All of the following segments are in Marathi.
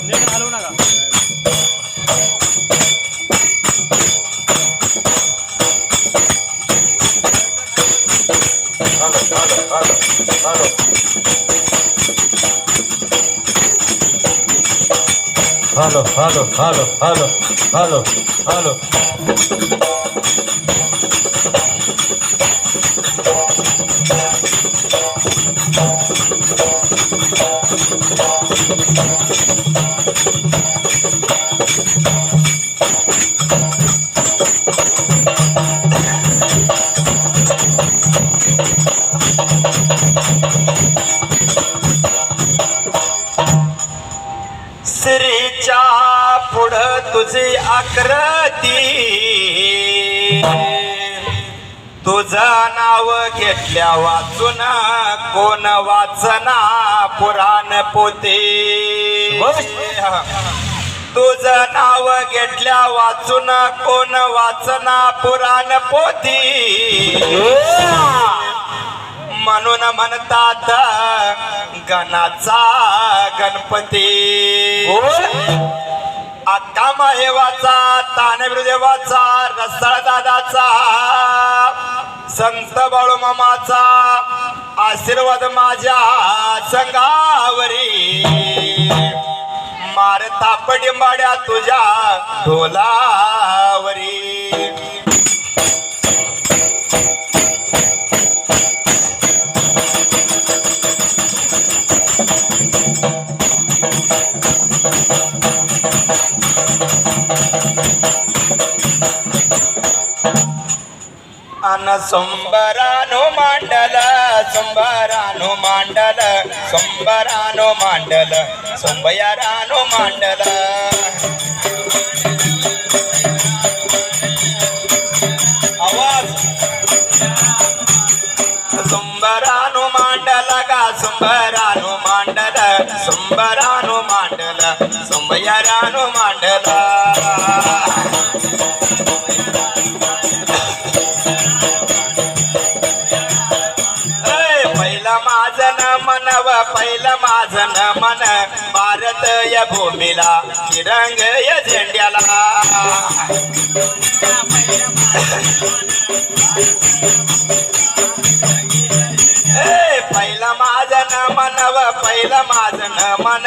नीट हलवू नका. Hello hello hello hello hello hello. श्रीच्या पुढं तुझी आकृती, तुझं नाव घेतल्या वाचून कोण वाचना पुराण पोते. तुझं नाव घेतल्या वाचून कोण वाचना पुराण पोती. म्हणून म्हणतात गणाचा गणपती. अक्का माहेवाचा, तानविरुदेवाचा, रसाळ दादाचा, संत बाळूमामाचा आशीर्वाद माझ्या संगावरी. मार तापडी माड्या तुझ्या ढोलावरी. अन सोंबरानो मांडल, सोंबरानो मांडल, सोंबरानो मांडल, सोंबयारानो मांडल. आवाज. सोंबरानो मांडल गा, सोंबरानो मांडल, सोंबरानो मांडल, सोंबयारानो मांडल. पहिलं माझं न मन भारत या भूमीला, तिरंग या झेंड्याला. पहिलं माझं न मन, पहिलं माझं न मन,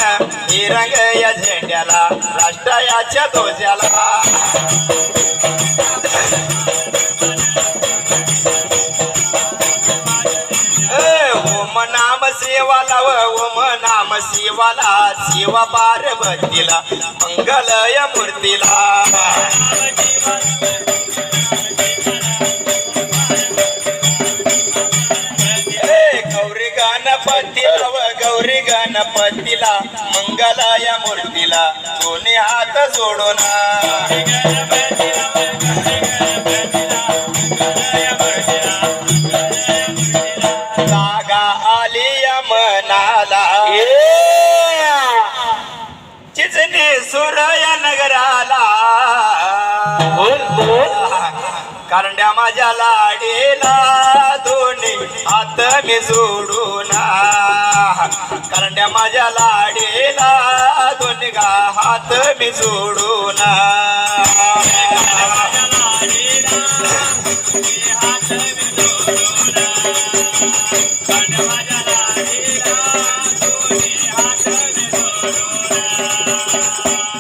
तिरंग या झेंड्याला, राष्ट्राच्या ध्वजाला. नाम सेवाला ओम नाम शिवाला, शिवा पार्वतीला, मंगल या मूर्तीला. गौरी गणपतीला व गौरी गणपतीला, मंगल या मूर्तीला, दोन्ही हात जोडून. चिचनी सुरया नगराला, कारंड्या माझ्या लाडीला, दोन्ही हात मी जोडून. कारंड्या माझ्या लाडीला, दोन्ही हात मी जोडून.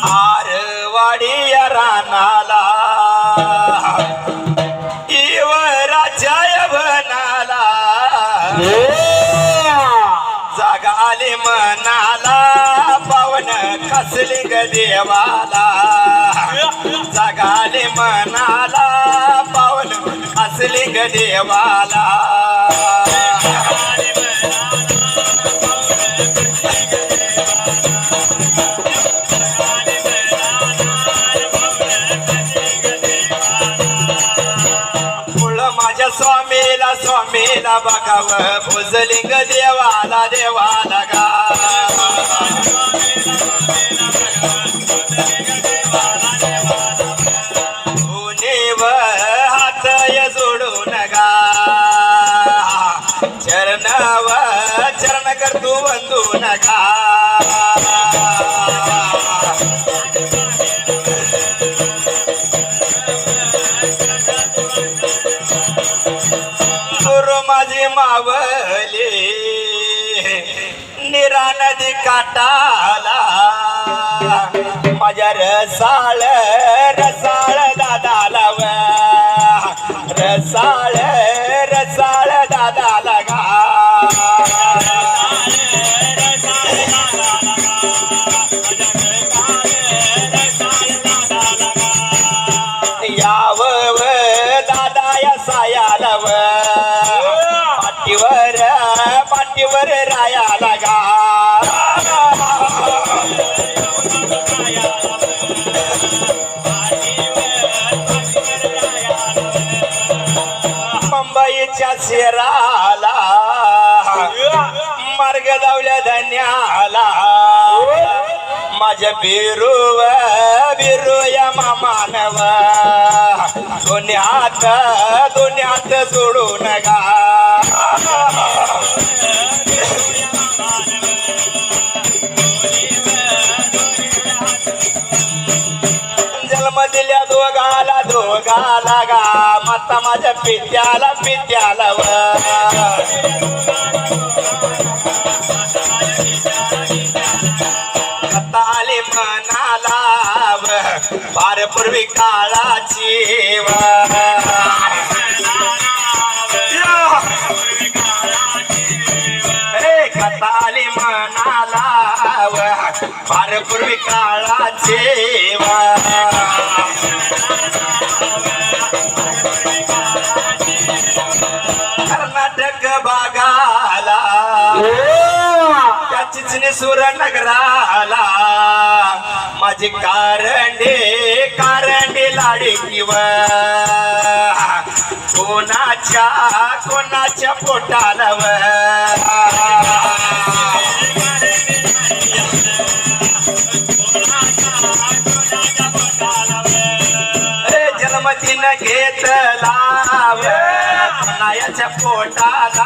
आरवाडी रानाला, युवराच्या बनाला, जागा आली मनाला, पावन कसली ग देवाला. जागा आली मनाला, पावन कसली ग देवाला. स्वामीला स्वामीला बघाव, भुजलिंग देवाला देवाला गा. दोन्हीव हात जोडून गा, चरण कर तू वंदून गा. मीरा नदी काटाला माझ्या रसाळ रसाळ दादाला व रसाळ रसाळ दादाला गा याव दादा या सायाला व पाठीवर रायाला गा मुंबईच्या शेराला मार्ग दावल्या धन्याला माझ्या बिरू या मामानव दोन्ही हात सोडून गा जन्म दिल्या दोघाला गा माता माझ्या पित्याला व ताली मनाला फार पूर्वी काळाची व ताली मनाला फार पूर्वी काळाची व कर्नाटक बागाला त्या चिचणी सुरनगराला माझी कारंडी लाडी किंव कोणाच्या पोटाला व जन्मदिन घेतला नायाच्या पोटाला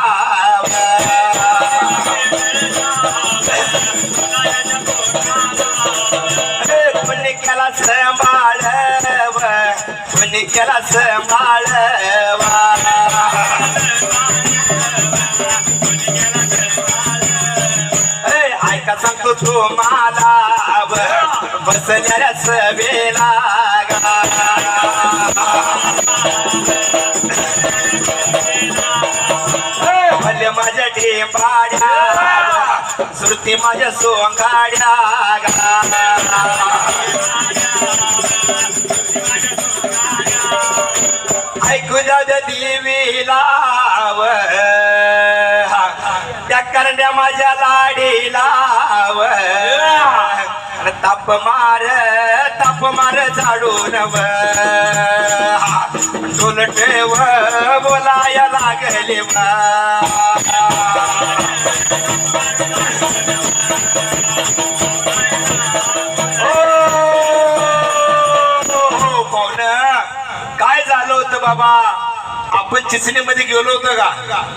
कोणी केला संभाळवा ऐका सांगतो तुम्हाला बसणाऱ्या सभेला भले माझ्या ढेंबाड्या श्रुती माझ्या सोंगाड्या ऐकू जाऊ द्या देवीला त्या करण्या माझ्या लाडीला ताप मार झाडून डोलटे बोलाया लागले काय झालं होतं बाबा आपण चिचणीमध्ये गेलो होतो का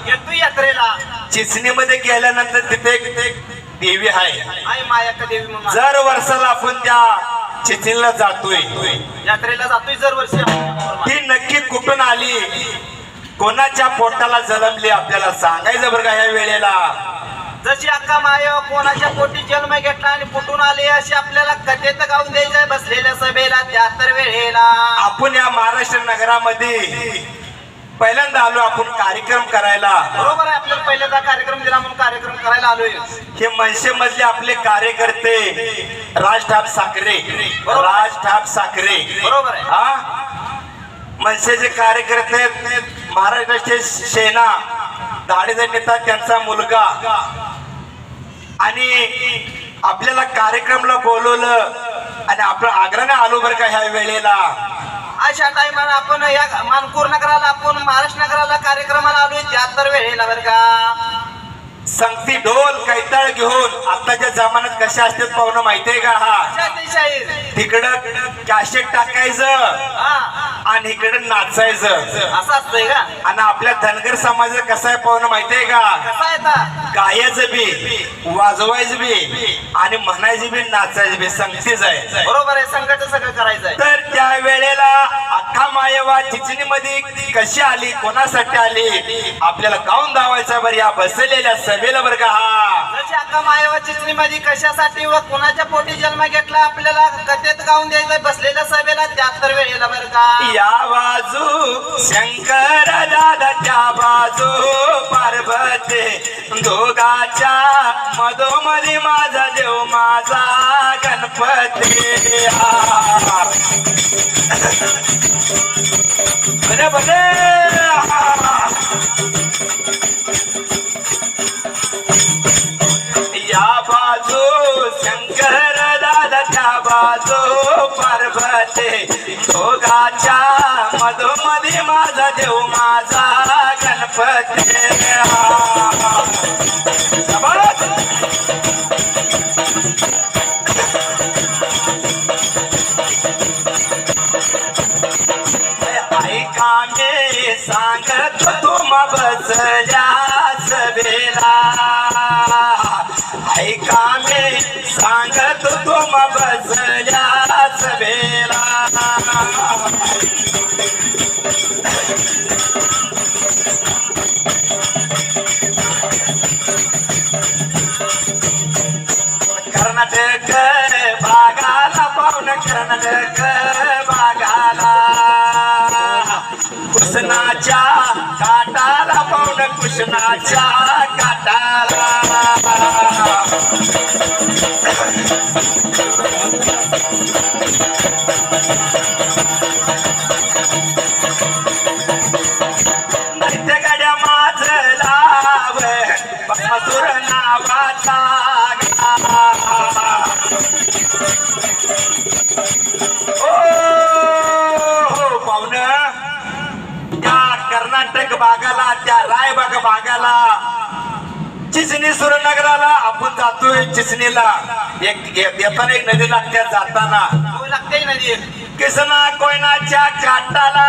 येतो यात्रेला चिचणीमध्ये गेल्यानंतर तिथे एक देवी आहे आई मायाका देवी म्हणून जर वर्षाला आपण त्या चिचणीला जातोय यात्रेला जातोय दरवर्षी ती नक्की कुठून आली कोणाच्या पोटाला जन्मली आपल्याला सांगायचं बरं का या वेळेला जशी अक्का माय कोणाच्या पोटी जन्म घेतला आणि कुठून आले अशी आपल्याला कथेत गाऊन द्यायचंय बसलेल्या सभेला त्या तर वेळेला आपण या महाराष्ट्र नगरामध्ये पहिल्यांदा आलो आपण कार्यक्रम करायला बरोबर आहे आपल्याला पहिल्यांदा कार्यक्रम दिला म्हणून कार्यक्रम करायला आलोय हे मनसे मधले आपले कार्यकर्ते राज ठाप साखरे बरोबर आहे हा मनसेचे कार्यकर्ते महाराष्ट्राचे सेना धाडेचा नेता त्यांचा मुलगा आणि आपल्याला कार्यक्रमला बोलवलं आणि आपलं आग्रहाने आलो बरं का ह्या वेळेला अशा टाइमाला आपण या मानपूर नगराला आपण महाराष्ट्र नगराला कार्यक्रमाला आलोय त्या तर वेळेला बरं का संगती ढोल कैताळ घेऊन आताच्या जमान्यात कशा असतात पाहुणं माहितीये का हा तिकडं कॅसेट टाकायचं आणि इकडे नाचायचं असं असतंय का? आणि आपल्या धनगर समाजाचं कसं आहे पाहुणं माहितीये का? कसं आहे ता? गायचं बी वाजवायचं बी आणि म्हणायचं बी नाचायचं बी संगतीच आहे. बरोबर आहे, संकट सगळं करायचंय. तर त्या वेळेला अख्खा मायेवा चिचणी मध्ये कशी आली, कोणासाठी आली, आपल्याला गाऊन दावायचा बरं या बसलेल्या सभेला बरं का. हा जशी अक्का मायवा चिचणी मध्ये कशासाठी व कुणाच्या पोटी जन्म घेतला आपल्याला कथेत गाऊन द्यायचं बसलेल्या सभेला 73 वेळेला बरं का. या बाजू शंकर दादा, त्या बाजू पार्वती, दोघाच्या मधोमधी माझा देव माझा गणपती. बरे बरे या बाजू शंकर दादा, त्या बाजू पार्वती, दोघाच्या मधोमधी माझा देव माझा गणपती. ऐका मी सांगत तुम्हा बसल्या सभेला, ऐका मी सांगत तुम्हा बसल्या सभेला. कर्नाटक बागाला पाहुण, कर्नाटक बागाला कृष्णाच्या काटाला पाहुण, कृष्णाच्या काटाला. दैत्य गाड्या माझलाव बकासूर नावाचा कर्नाटक भागाला, त्या रायबाग भागाला, चिचणी सुरनगराला आपण जातोय. चिचणीला येताना एक नदी लागते, जाताना हो लागते नदी. कृष्णा कोयनाच्या काटाला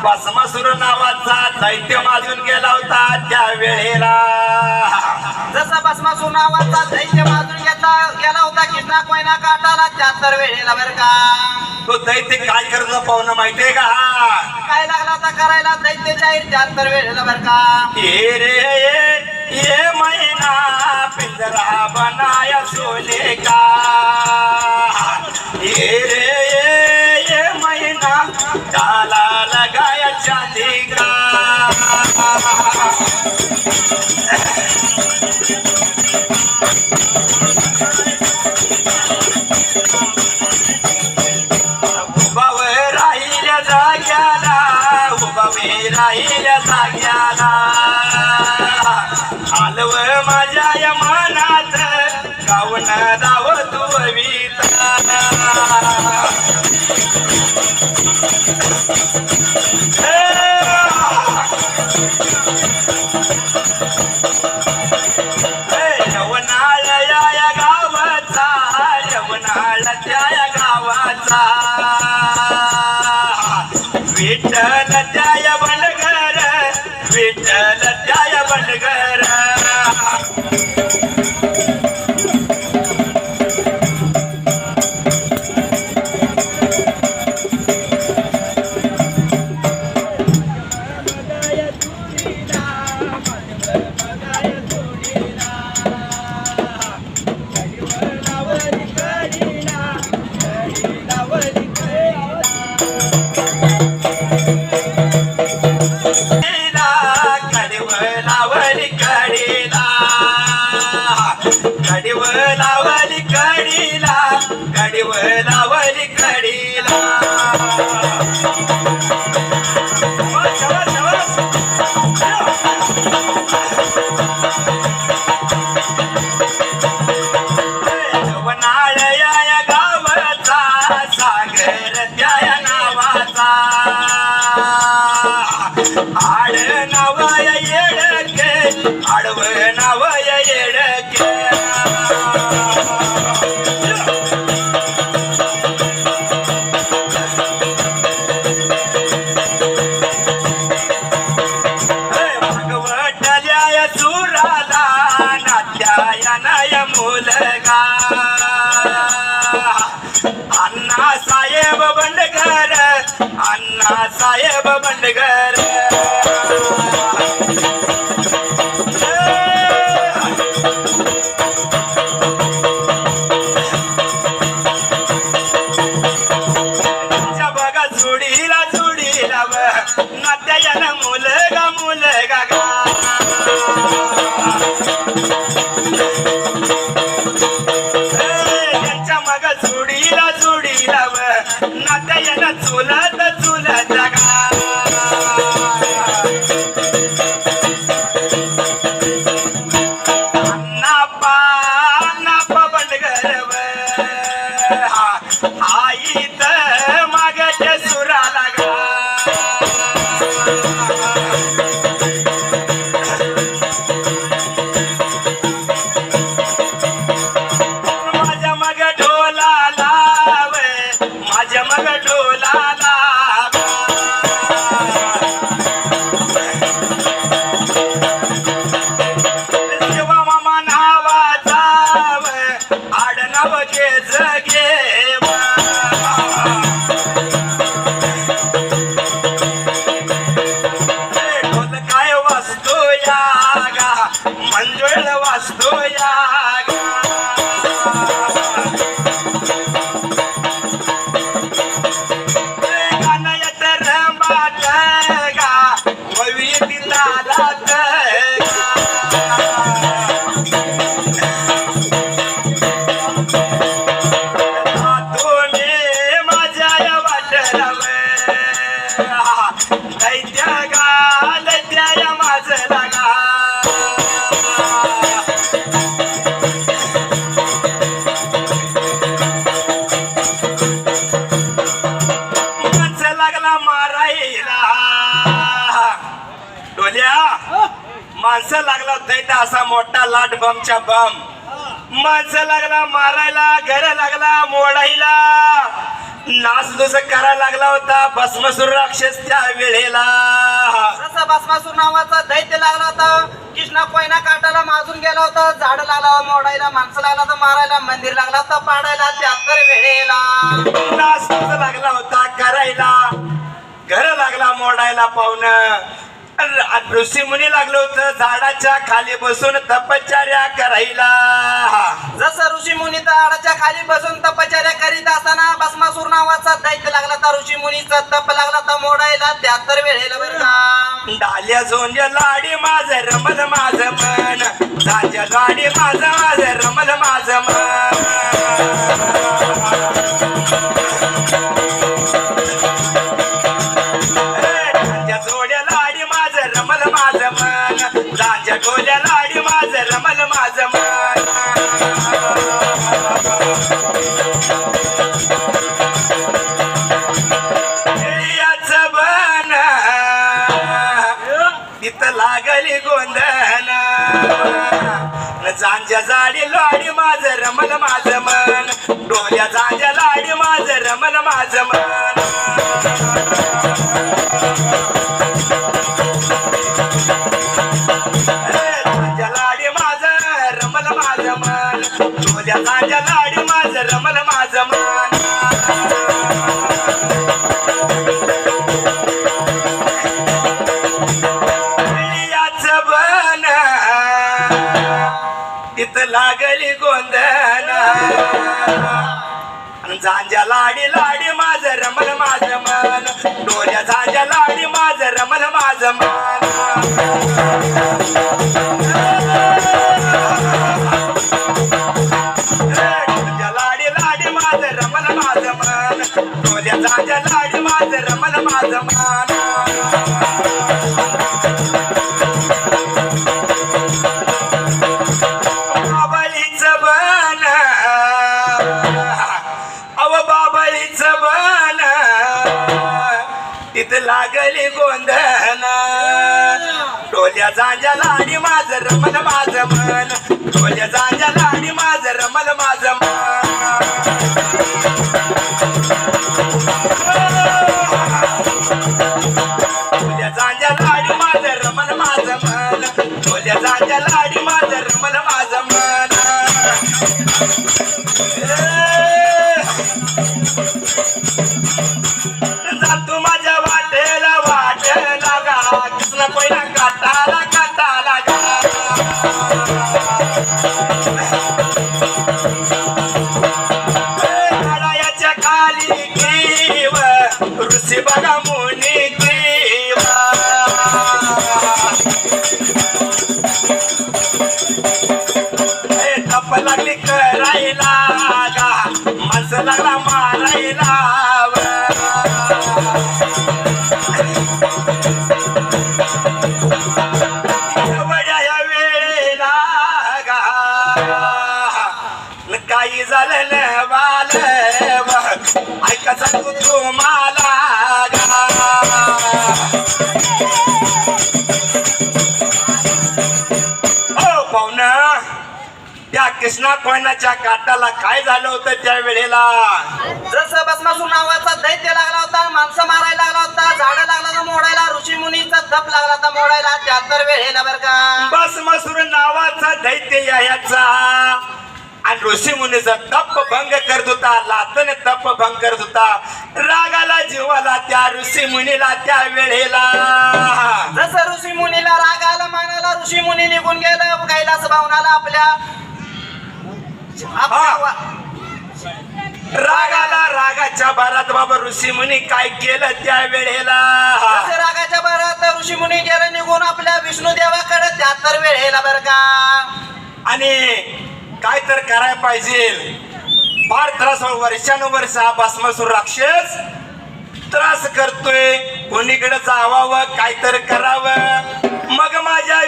भस्मासुर नावाचा दैत्य माजून गेला होता त्या वेळेला. जसा भस्मासूर नावाचा दैत्य माजून गेला होता कृष्णा कोयना काटाला 73 वेळेला बरं का. तो दैत्य काय करत पाहुणं माहितीये का? काय लागला होता करायला दैत्याच्या 73 वेळेला बरं का. ये रे ये मैना पिंजरा बनाया सोने का, ये रे ये मैना डाला लगाया चांदी का. उभावर राहिल्या जाग्याला, उभावे राहिल्या जाग्याला, आलव माझ्या या मनात गाऊन दाव तू विता. यवनाळ या गावाचा, यवनाळ त्या गावाचा, विठ्ठल त्या बंडगर, विठ्ठल त्या बंडगर. लावली कडीला. यवनाळ या गावाचा, सागर त्या नावाचा, आड नाव येडके, आडव नाव येडके. मुलगा अण्णा साहेब बंडगर अण्णा साहेब बंडगर बघा जोडीला जोडीला नात्यानं मुलगा मुलगा गा त्यांच्या मग जोडीला जोडीला नात्यानं चुलत चुलत गा नापा बंडगर आई तर मागच्या सुराला गा माझ्या मग ढोला लाव माझ्या मग ढोला लाव जेव्हा मामा नावाचा आडनाव घे जगे ढोल काय वाजतो या गा मंजुळ वाजतो या गा गाणं येतं रंबात गा ववी तिला लात माझ्या वाटला दैत्या गा दैत्या माझं लागा माणसं लागला मारायला डोल्या माणसं लागला दैत्य असा मोठा लाट बमच्या बम माणसं लागला मारायला घर लागला मोडायला नासधूस करायला लागला होता भस्मासूर राक्षस त्या वेळेला जसा भस्मासूर नावाचा दैत्य लागला होता कृष्णा कोयना काटाला माजून गेला होता झाड लागला मोडायला माणसं लागला होता मारायला मंदिर लागला होता पाडायला 73 वेळेला नासधूस लागला होता करायला घर लागला मोडायला पाहुणं ऋषी मुनी लागलं होतं झाडाच्या खाली बसून तपश्चर्या करायला जसं ऋषी मुनी झाडाच्या खाली बसून तपश्चर्या करीत असताना भस्मासूर नावाचा दैत्य लागला तर ऋषी मुनीचा तप लागला तर मोडायला 73 वेळेला बरं का डाल्या झोंज लाडी माझं रमल माझं मन झांज लाडी माझं रमल माझं मन जोड्या लाडी माझं रमल माझं मन झांज डोल्या लाडी माझं रमल माझं मन याचं बन तिथं लागली गोंधन झांज्या जाडी लाडी माझं रमल माझं मन डोल्या झांज्या लाडी माझं रमल माझं मन झांज्या लाडी माझं रमल माझं मन डोल्या झांज्या लाडी माझं रमल माझं मन याचं बन तिथं लागली गोंधन झांज्या लाडी लाडी माझं रमल माझं मन डोल्या झांज्या लाडी माझं रमल माझं मन झांज्या लाडी लाडी माझं रमल माझं मन डोल्या झांज्या लाडी माझं रमल माझं मन बाबळीचं बन अव बाबळीचं बन तिथं लागली गोंधन डोल्या झांज्या लाडी माझं रमल माझं मन डोल्या झांज्या लाडी माझं रमल माझं मन डोल्या झांज्या लाडी माझं रमल माझं मन डोल्या झांज्या लाडी माझं रमल माझं मन तप लागली करायला गा माणसं लागला मारायला एवढ्या वेळेला गा काही झालं न बाल ऐकायचा तू मला गा पाहुणा त्या कृष्णा कोयनाच्या काटाला काय झालं होतं त्या वेळेला जसं भस्मासूर नावाचा दैत्य लागला होता माणसं मारायला लागला होता झाडं लागला होता मोडायला ऋषी मुनीचा दप लागला होता मोडायला त्या तर वेळेला बर का भस्मासूर नावाचा दैत्य याचा आणि ऋषी मुनीचा तप भंग करत होता लातने तप भंग करत होता रागाला जीवाला त्या ऋषी मुनीला त्या वेळेला जसं ऋषी मुनीला राग आला मानाला ऋषी मुनी निघून गेलं कैलास भावनाला आपल्या रागाला रागाच्या भरात बाबा ऋषी मुनी काय केलं त्या वेळेला जसं रागाच्या भरात ऋषी मुनी गेलं निघून आपल्या विष्णू देवाकडे त्या तर वेळेला बर का आणि काय तर करायला पाहिजे फार त्रास वर्षानुवर्ष हा भस्मासूर राक्षस त्रास करतोय कोणीकडे जावावं काय तर करावं मग माझ्या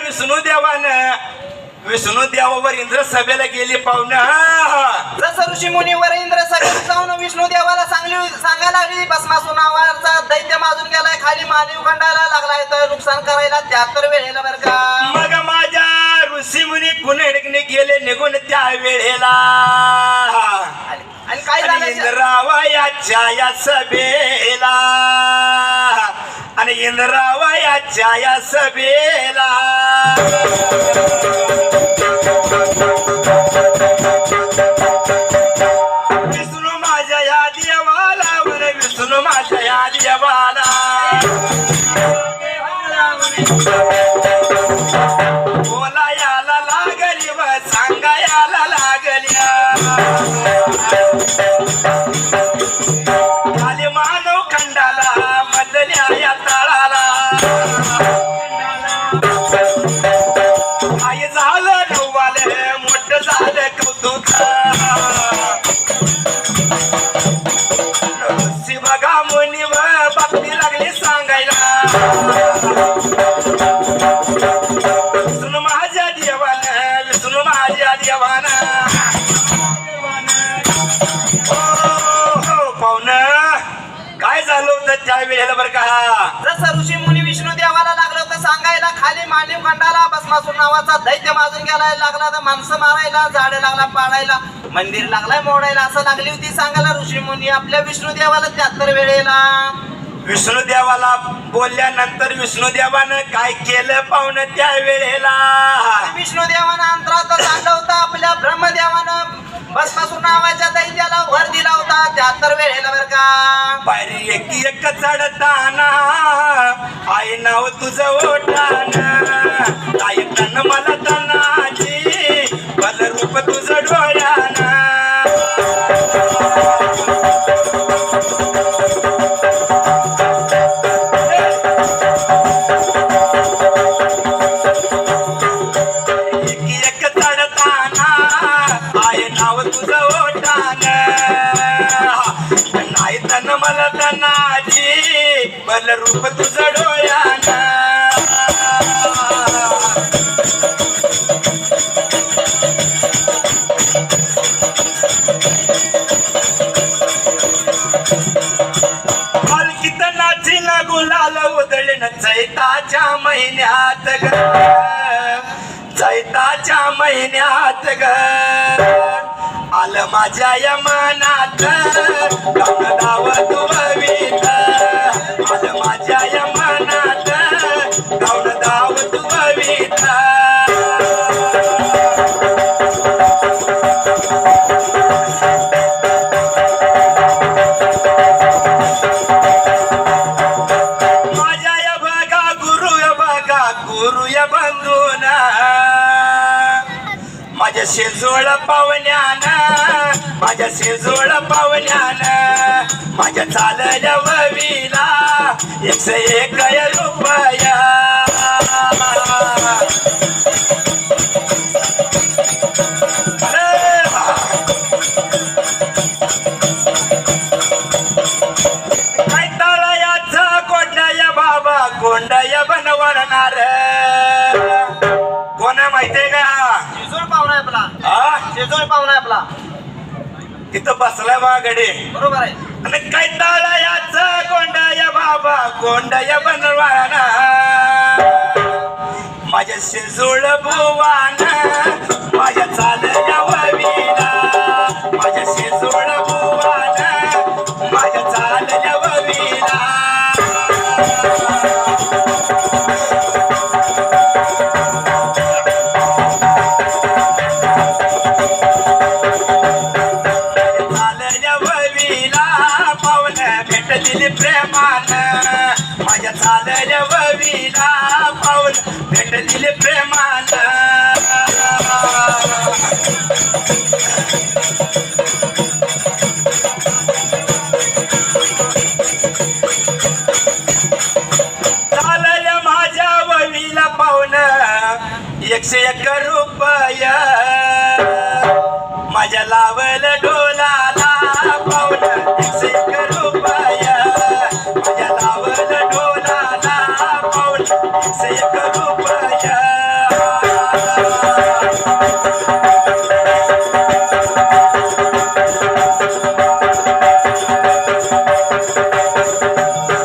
विष्णू देवावर इंद्र सभेला गेली पाहुणं जसं ऋषी मुनीवर इंद्र सगळं जाऊन विष्णू देवाला सांगायला लागली भस्मासूर नावाचा दैत्य माजून गेलाय खाली मानव खंडाला लागलाय तर नुकसान करायला त्या तर वेळेला बर का मग माझ्या ऋषी मुनी कुणीकडे गेले निघून त्या वेळेला आणि काय झालं इंद्रावयाच्या या सभेला आणि इंद्रावयाच्या या सभेला विष्णू माझ्या या देवाला वर विष्णू माझ्या या देवाला बोला याला लागली व सांगा याला लागल्या खाली मानव खंडाला मधल्या या तळाला आई झालं नव्वाले मोठं झालं कौतुक शिवगा मुनी व बातमी लागली सांगायला विष्णू माझ्या देवानं विष्णू माझ्या देवानं पाहुणं काय झालं होतं त्या वेळेला बरं का जसं ऋषी मुनी विष्णू देवाला लागलं होतं सांगायला खाली मानव खंडाला भस्मासूर नावाचा दैत्य माजून गेलाय लागला तर माणसं मारायला झाडं लागला पाडायला मंदिर लागलाय मोडायला असं लागली होती सांगायला ऋषी मुनी आपल्या विष्णू देवाला त्या तर वेळेला विष्णुदेवाला बोलल्यानंतर विष्णुदेवानं काय केलं पाहुणं त्या वेळेला विष्णू देवानं अंतरात आणलं होतं आपल्या ब्रह्मदेवानं भस्मासूर नावाच्या दैत्याला वर दिला होता त्या तर वेळेला बर का पायरी एक चढताना आई नाव तुझं ओठानं आई तन मला तनाची बल रूप तुझं डोळ्यानं एक चढताना आई नाव तुझं ओठानं नाही तन मला तनाची बल रूप तुझं डोळ्यानं पालखीत नाचीन गुलाल उधळीन चैताच्या महिन्यात ग चैताच्या महिन्यात ग आलं माझ्या या मनात गाणं गाव तुवीत आलं माझ्या या मनात गाणं गाव तुवीत माझ्या या बघा गुरु या बंधूना माझ्या शेजोळ पावण्यानं माझ्या शेजोळ पावण्यानं माझ्या चालल्या ववीला 101 रुपया अरे पाहुणा आहे आपला. तिथं बसलाय बा गडे. बरोबर आहे. आणि काय ताळयाचा गोंडाया बाबा गोंडाया बनवाना माझ्या शिजोळ बुवान माझ्या चालल्या ववीला माझ्या शिजोळ बुवान माझ्या चालल्या ववीला भेटलेली प्रेमान माझ्या चालल्या ववीला पाऊल भेटलेली प्रेमान चालल्या माझ्या ववीला पाऊल 101 रुपया माझ्या लावल डोलाला पाऊल 101 रुपया माझ्या लावल डोलाला पाऊल 101 रुपया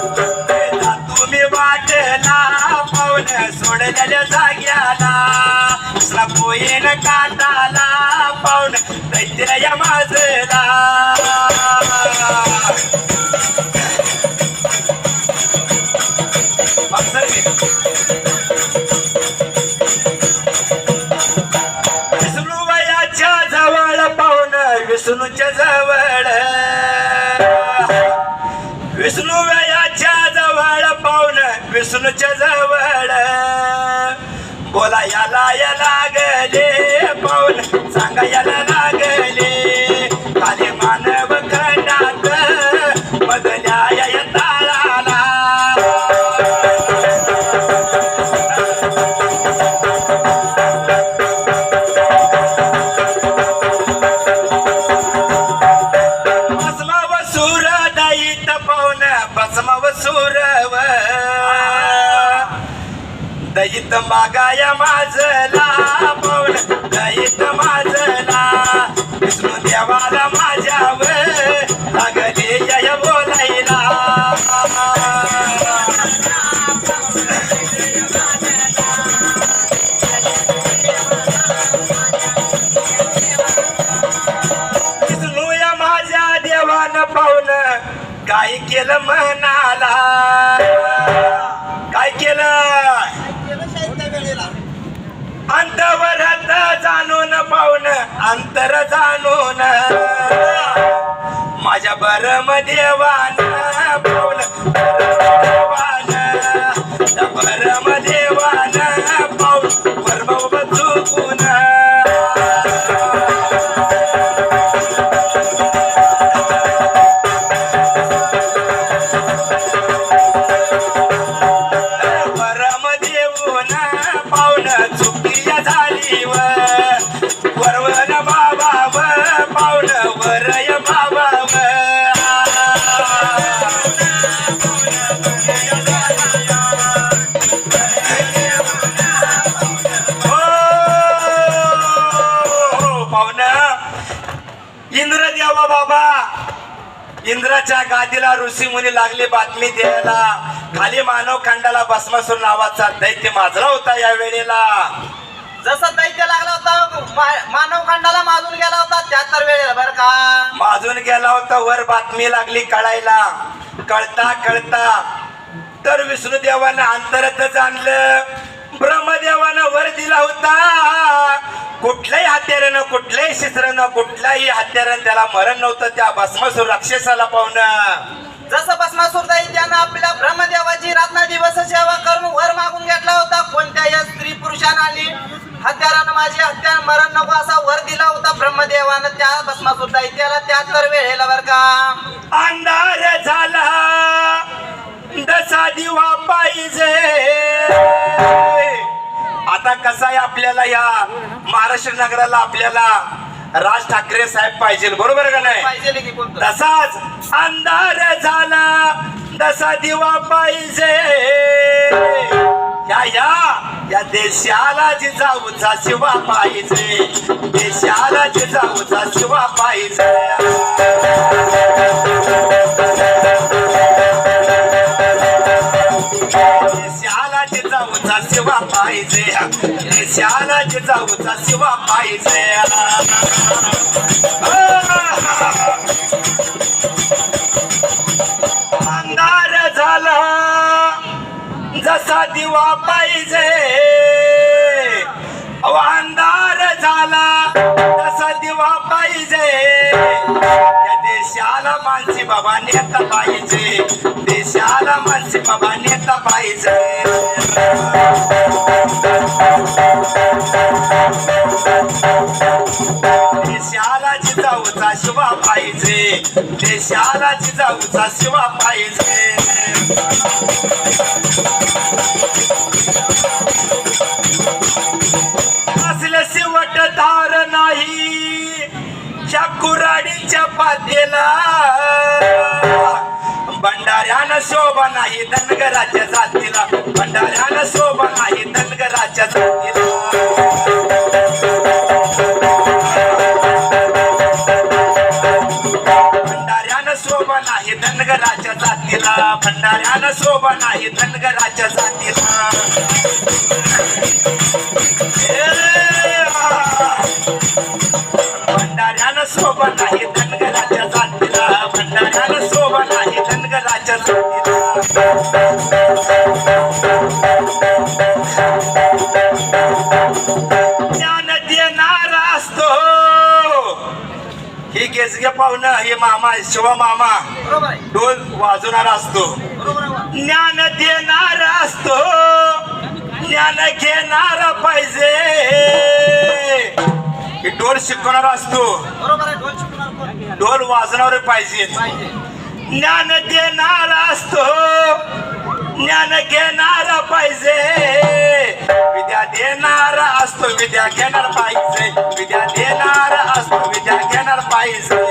तुम्ही वाटला पाऊल सोडलेल्या जाग्याला पोयेन काटाला पाऊल दैत्या माझला विष्णू वयाच्या जवळ पाहुण विष्णूच्या जवळ विष्णू वयाच्या जवळ पाहुण विष्णूच्या जवळ बोला याला या लागले पाऊल सांगा याला लागले खाली मानव खंडात बदल्या या ताळाला भस्माव सूर दाईत पाहुण भस्माव सूरव दयित मागाया माझला पाऊल दयित माझला विष्णू देवाला माझ्यावर लागले जय बोलायला विष्णू या माझ्या देवानं पाऊल काय केलं म्हणाला काय केलं अंतवरत जाणून पाहून अंतर जाणून माझ्या बरम देवान पाहून देवान बरम देवान पाहून वर्म चुकून बरम देऊन पाहून चुकिया झाली वरवन बाबा पाऊल वरय बाबा पाहुण इंद्रदेवा बाबा इंद्राच्या गादीला ऋषी मुनी लागले बातमी द्यायला खाली मानव खंडाला भस्मासूर नावाचा दैत्य माजला होता या वेळेला जसं दैत्य लागला होता मानव खंडाला माजून गेला होता त्या तर वेळेला बर का माजून गेला होता वर बातमी लागली कळायला कळता कळता तर विष्णुदेवानं अंतरातच आणलं ब्रह्मदेवानं वर दिला होता कुठल्याही हत्यारानं कुठल्याही शिस्त्रानं कुठल्याही हत्यारानं त्याला मरण नव्हतं त्या भस्मासूर राक्षसाला पाहुणं जसं भस्मासूर दैत्यानं आपल्या ब्रह्मदेवाची रात्र दिवस सेवा करून वर मागून घेतला होता कोणत्याही स्त्री पुरुषानं आली हत्यारानं माझे हत्यार मरण नको असा वर दिला होता ब्रह्मदेवानं त्या भस्मासूर दैत्याला त्या तर वेळेला बर का अंधार झाला दसा दिवा पाहिजे आता कसा आहे आपल्याला या महाराष्ट्र नगराला आपल्याला राज ठाकरे साहेब पाहिजे बरोबर का नाही पाहिजे की कोणतं तसाच अंधार झाला दसा दिवा पाहिजे या या देशाला जिजाऊचा शिवा पाहिजे, देशाला जिजाऊचा शिवा पाहिजे. देशाला जिजाऊचा शिवा पाहिजे, देशाला जिजाऊचा शिवा पाहिजे. अंधार झाला जसा दिवा पाहिजे, अंधार झाला तसा दिवा पाहिजे. या देशाला मानसी बाबा नेता पाहिजे, देशाला मानसी बाबा नेता पाहिजे. देशाला जिजाऊचा शिवा पाहिजे, देशाला जिजाऊचा शिवा पाहिजे. असले शेवट धार नाही च्या कुऱ्हाडीच्या पातेला, भंडाऱ्यानं शोभा नाही धनगराच्या जातीला, भंडाऱ्यानं शोभा नाही धनगराच्या जातीला. भंडाऱ्यानं शोभा नाही धनगराच्या जातीला, भंडाऱ्यानं शोभा नाही धनगराच्या जातीला. भंडाऱ्यानं शोभा नाही धनगराच्या जातीला, भंडाऱ्यानं शोभा नाही धनगराच्या जातीला. ज्ञान देणारा असतो हे गेसगे पाहुणं, हे मामा शिवा मामा बरोबर आहे, ढोल वाजवणारा असतो. बरोबर आहे. ज्ञान देणारा असतो, ज्ञान घेणारा पाहिजे. हे ढोल शिकवणारा असतो, बरोबर आहे. ढोल शिकवणार कोण? ढोल वाजवणारे पाहिजे. पाहिजे. ज्ञान देणारा असतो, ज्ञान घेणारा पाहिजे. विद्या देणारा असतो, विद्या घेणार पाहिजे. विद्या देणारा असतो, विद्या घेणार पाहिजे.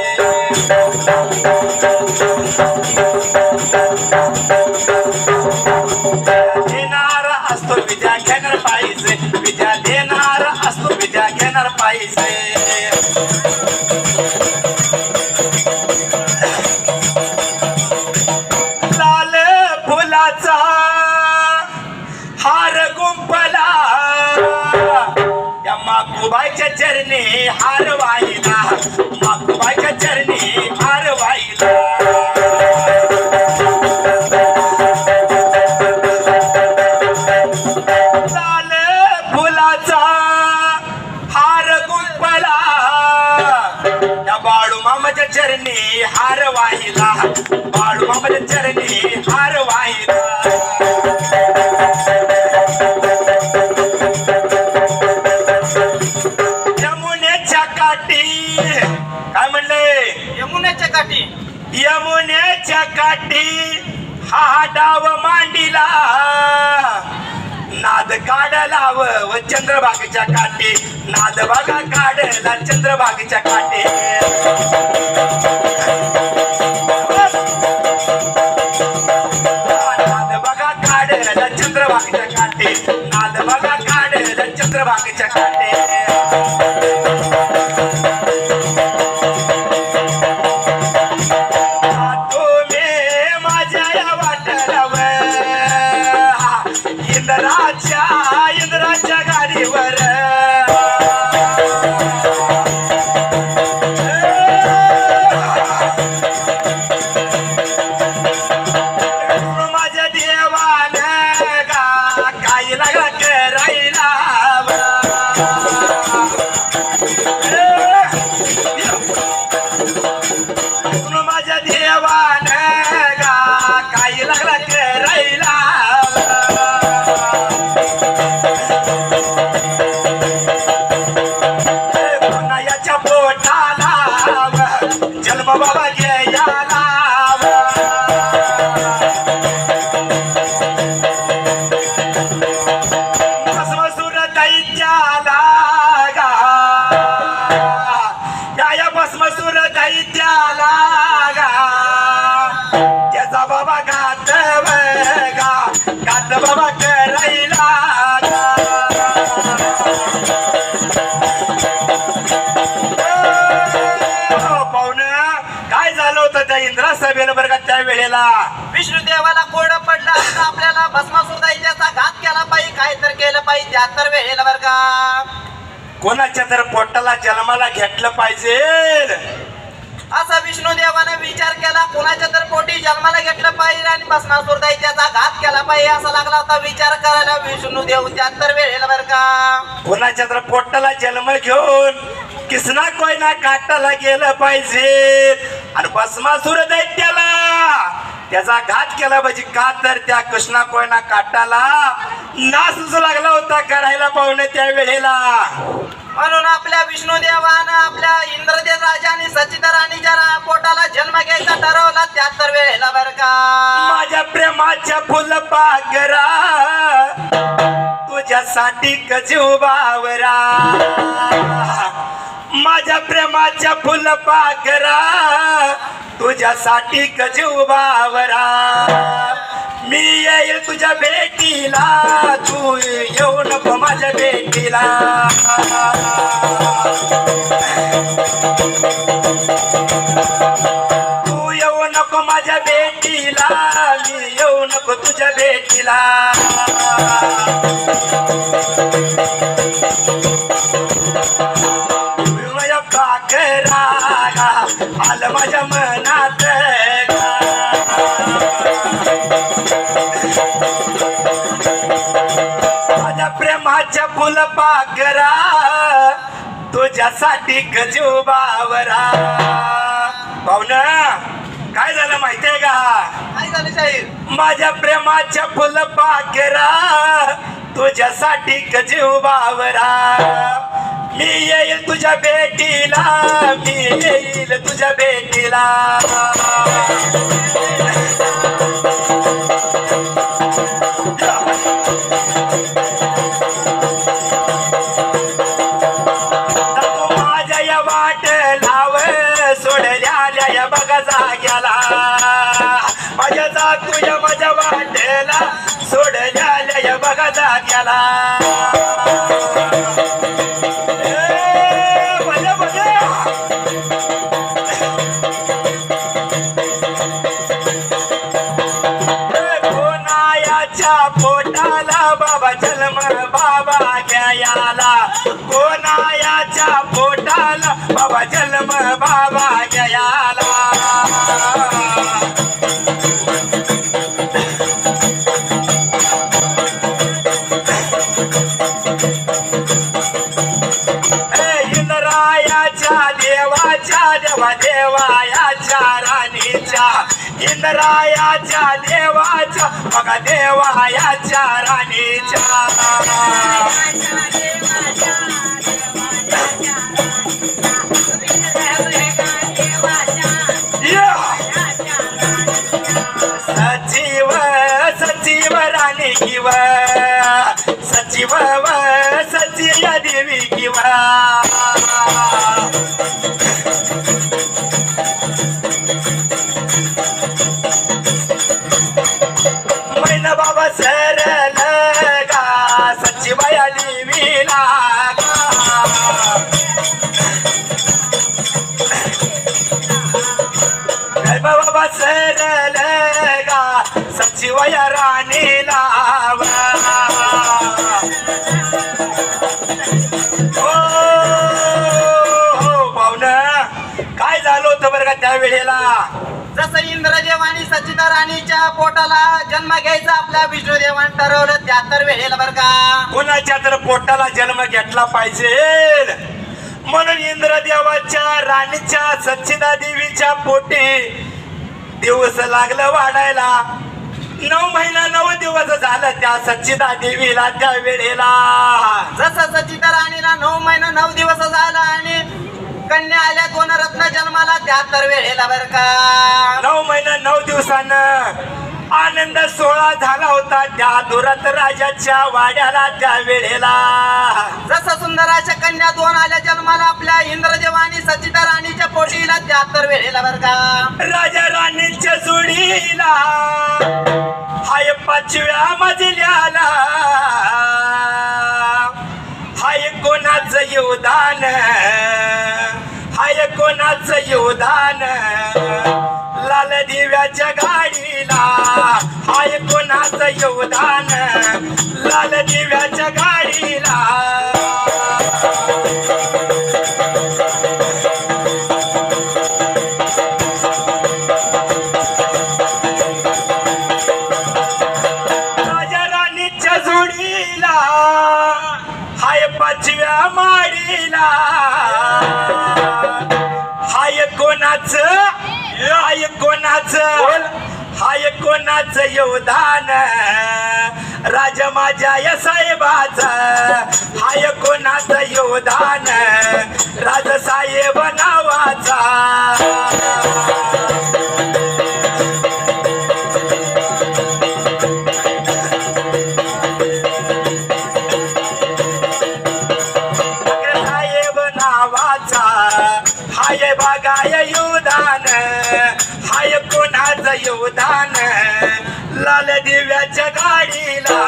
देणारा असतो, विद्या घेणार पाहिजे. विद्या देणारा असतो, विद्या घेणार पाहिजे. लाल फुलाचा हार गुंपला, या माकुबाईच्या चरणी हार वाहिला, माकुबाईच्या चरणी हार वाहिला. लाल फुलाचा हार गुंपला, या बाळू मामाच्या चरणी हार वाहिला, बाळू मामाच्या चरणी हार वाहिला. यमुनेच्या काठी काय म्हणले? यमुनेच्या काठी, यमुनेच्या काठी हा डाव मांडीला, नाद काढला व चंद्रभागेच्या काठी, नाद बघा काढला चंद्रभागेच्या काठी. नाद बघा काढला चंद्रभागेच्या काठी, नाद बघा काढला चंद्रभागेच्या काठी. इंद्राच्या गाडीवर माझ्या देवान काही लागला करायला. माझ्या देवान काही लागला करायला. याच्या पोटाला जन्म बाबा घ्यायला. भस्मसूर दैत्याला गा, या भस्मसूर दैत्याला गा, त्याचा बाबा घात गा, घात बाबा करायला गा. इंद्रा सभेला बरं का त्या वेळेला विष्णुदेवाला कोड पडलं असतं आपल्याला भस्मासूर दैत्याचा घात केला पाहिजे काय तर केलं पाहिजे त्या तर वेळेला बरं का कोणाच्या तर पोटाला जन्माला घेतलं पाहिजे असा विष्णुदेवाने विचार केला कोणाच्या तर पोटी जन्माला घेतलं पाहिजे आणि भस्मासूर दैत्याचा घात केला पाहिजे असा लागला होता विचार करायला विष्णुदेव त्या तर वेळेला बरं का कोणाच्या तर पोटाला जन्म घेऊन किसना कोयना काटाला गेलं पाहिजे आणि भस्मासूर दैत्याला त्याचा घात केला पाहिजे का तर त्या कृष्णा कोयना काटाला नासच लागला होता करायला पाहुणे त्या वेळेला म्हणून आपल्या विष्णुदेवानं आपल्या इंद्रदेव राजा आणि सचिता राणीच्या पोटाला जन्म घ्यायचा ठरवला त्या तर वेळेला बरं का माझ्या प्रेमाच्या फुलपाखरा तुझ्यासाठी कजीव बावरा माझ्या प्रेमाच्या फुलपाखरा तुझ्यासाठी कजीव बावरा मी येईल तुझ्या भेटीला तू येऊ नको माझ्या भेटीला तू येऊ नको माझ्या भेटीला मी येऊ नको तुझ्या भेटीला पाखरा आलं माझ्या मनात माझ्या प्रेमाच्या फुलपाखरा तुझ्यासाठी गजू बावरा पाहुणा काय झालं माहितीये का काय झालं शाहीर माझ्या प्रेमाच्या फुलपाखरा तुझ्यासाठी गजू बावरा मी येईल तुझ्या भेटीला मी येईल तुझ्या भेटीला माझ्या या वाट लाव सोडल्या या बघा जाग्याला माझ्या जातूया माझ्या वाटेला सोडल्या या बघा जाग्याला पोटाला बाबा जन्म बाबा गयाला कोणायाच्या पोटाला बाबा जन्म बाबा गयाला इंद्रायाच्या देवाच्या देवा देवायाच्या राणीच्या इंद्रायाच्या देवाच्या बघा देवायाच्या राणीच्या सचिव सचिव राणी किंवा सचिव सचिव देवी किंवा बाबा सरल गा सचिवया देवीला बाबा सरल गा सचिवया राणीला काय झालं होतं बरं का त्या वेळेला जसं इंद्रदेव आणि सचिता राणीच्या पोटाला जन्म घ्यायचा आपल्या विष्णुदेवाने ठरवलं त्या तर वेळेला बरं का कोणाच्या तर पोटाला जन्म घेतला पाहिजे म्हणून इंद्रदेवाच्या राणीच्या सचिता देवीच्या पोटी दिवस लागलं वाढायला 9 महिना 9 दिवस झालं त्या सचिता देवीला त्या वेळेला जसं सचिता राणीला 9 महिना 9 दिवस झाला आणि कन्या आल्या 2 रत्न जन्माला त्या तर वेळेला बरं का 9 महिना 9 दिवसानं आनंद सोहळा झाला होता त्या दुरत राजाच्या वाड्याला त्या वेळेला जसं सुंदर अशा कन्या 2 आल्या जन्माला आपल्या इंद्रदेव आणि सचिता राणीच्या पोटीला त्या तर वेळेला बरं का राजा राणीच्या जोडीला हाय 5व्या मजल्याला हाय कोणाचं योगदान हाय कोणाचं योगदान लाल दिव्याच्या गाडीला हाय कोणाचं योगदान लाल दिव्याच्या गाडीला राजा राणीच्या जोडीला हाय पाचव्या माडीला हाय कोणाचं योगदान राजा माझ्या या साहेबाचा हाय कोणाचं योगदान राजा साहेब नावाचा साहेब नावाचा हाय बागाय योगदान हाय कोणाचं योगदान लाल दिव्याच्या गाडीला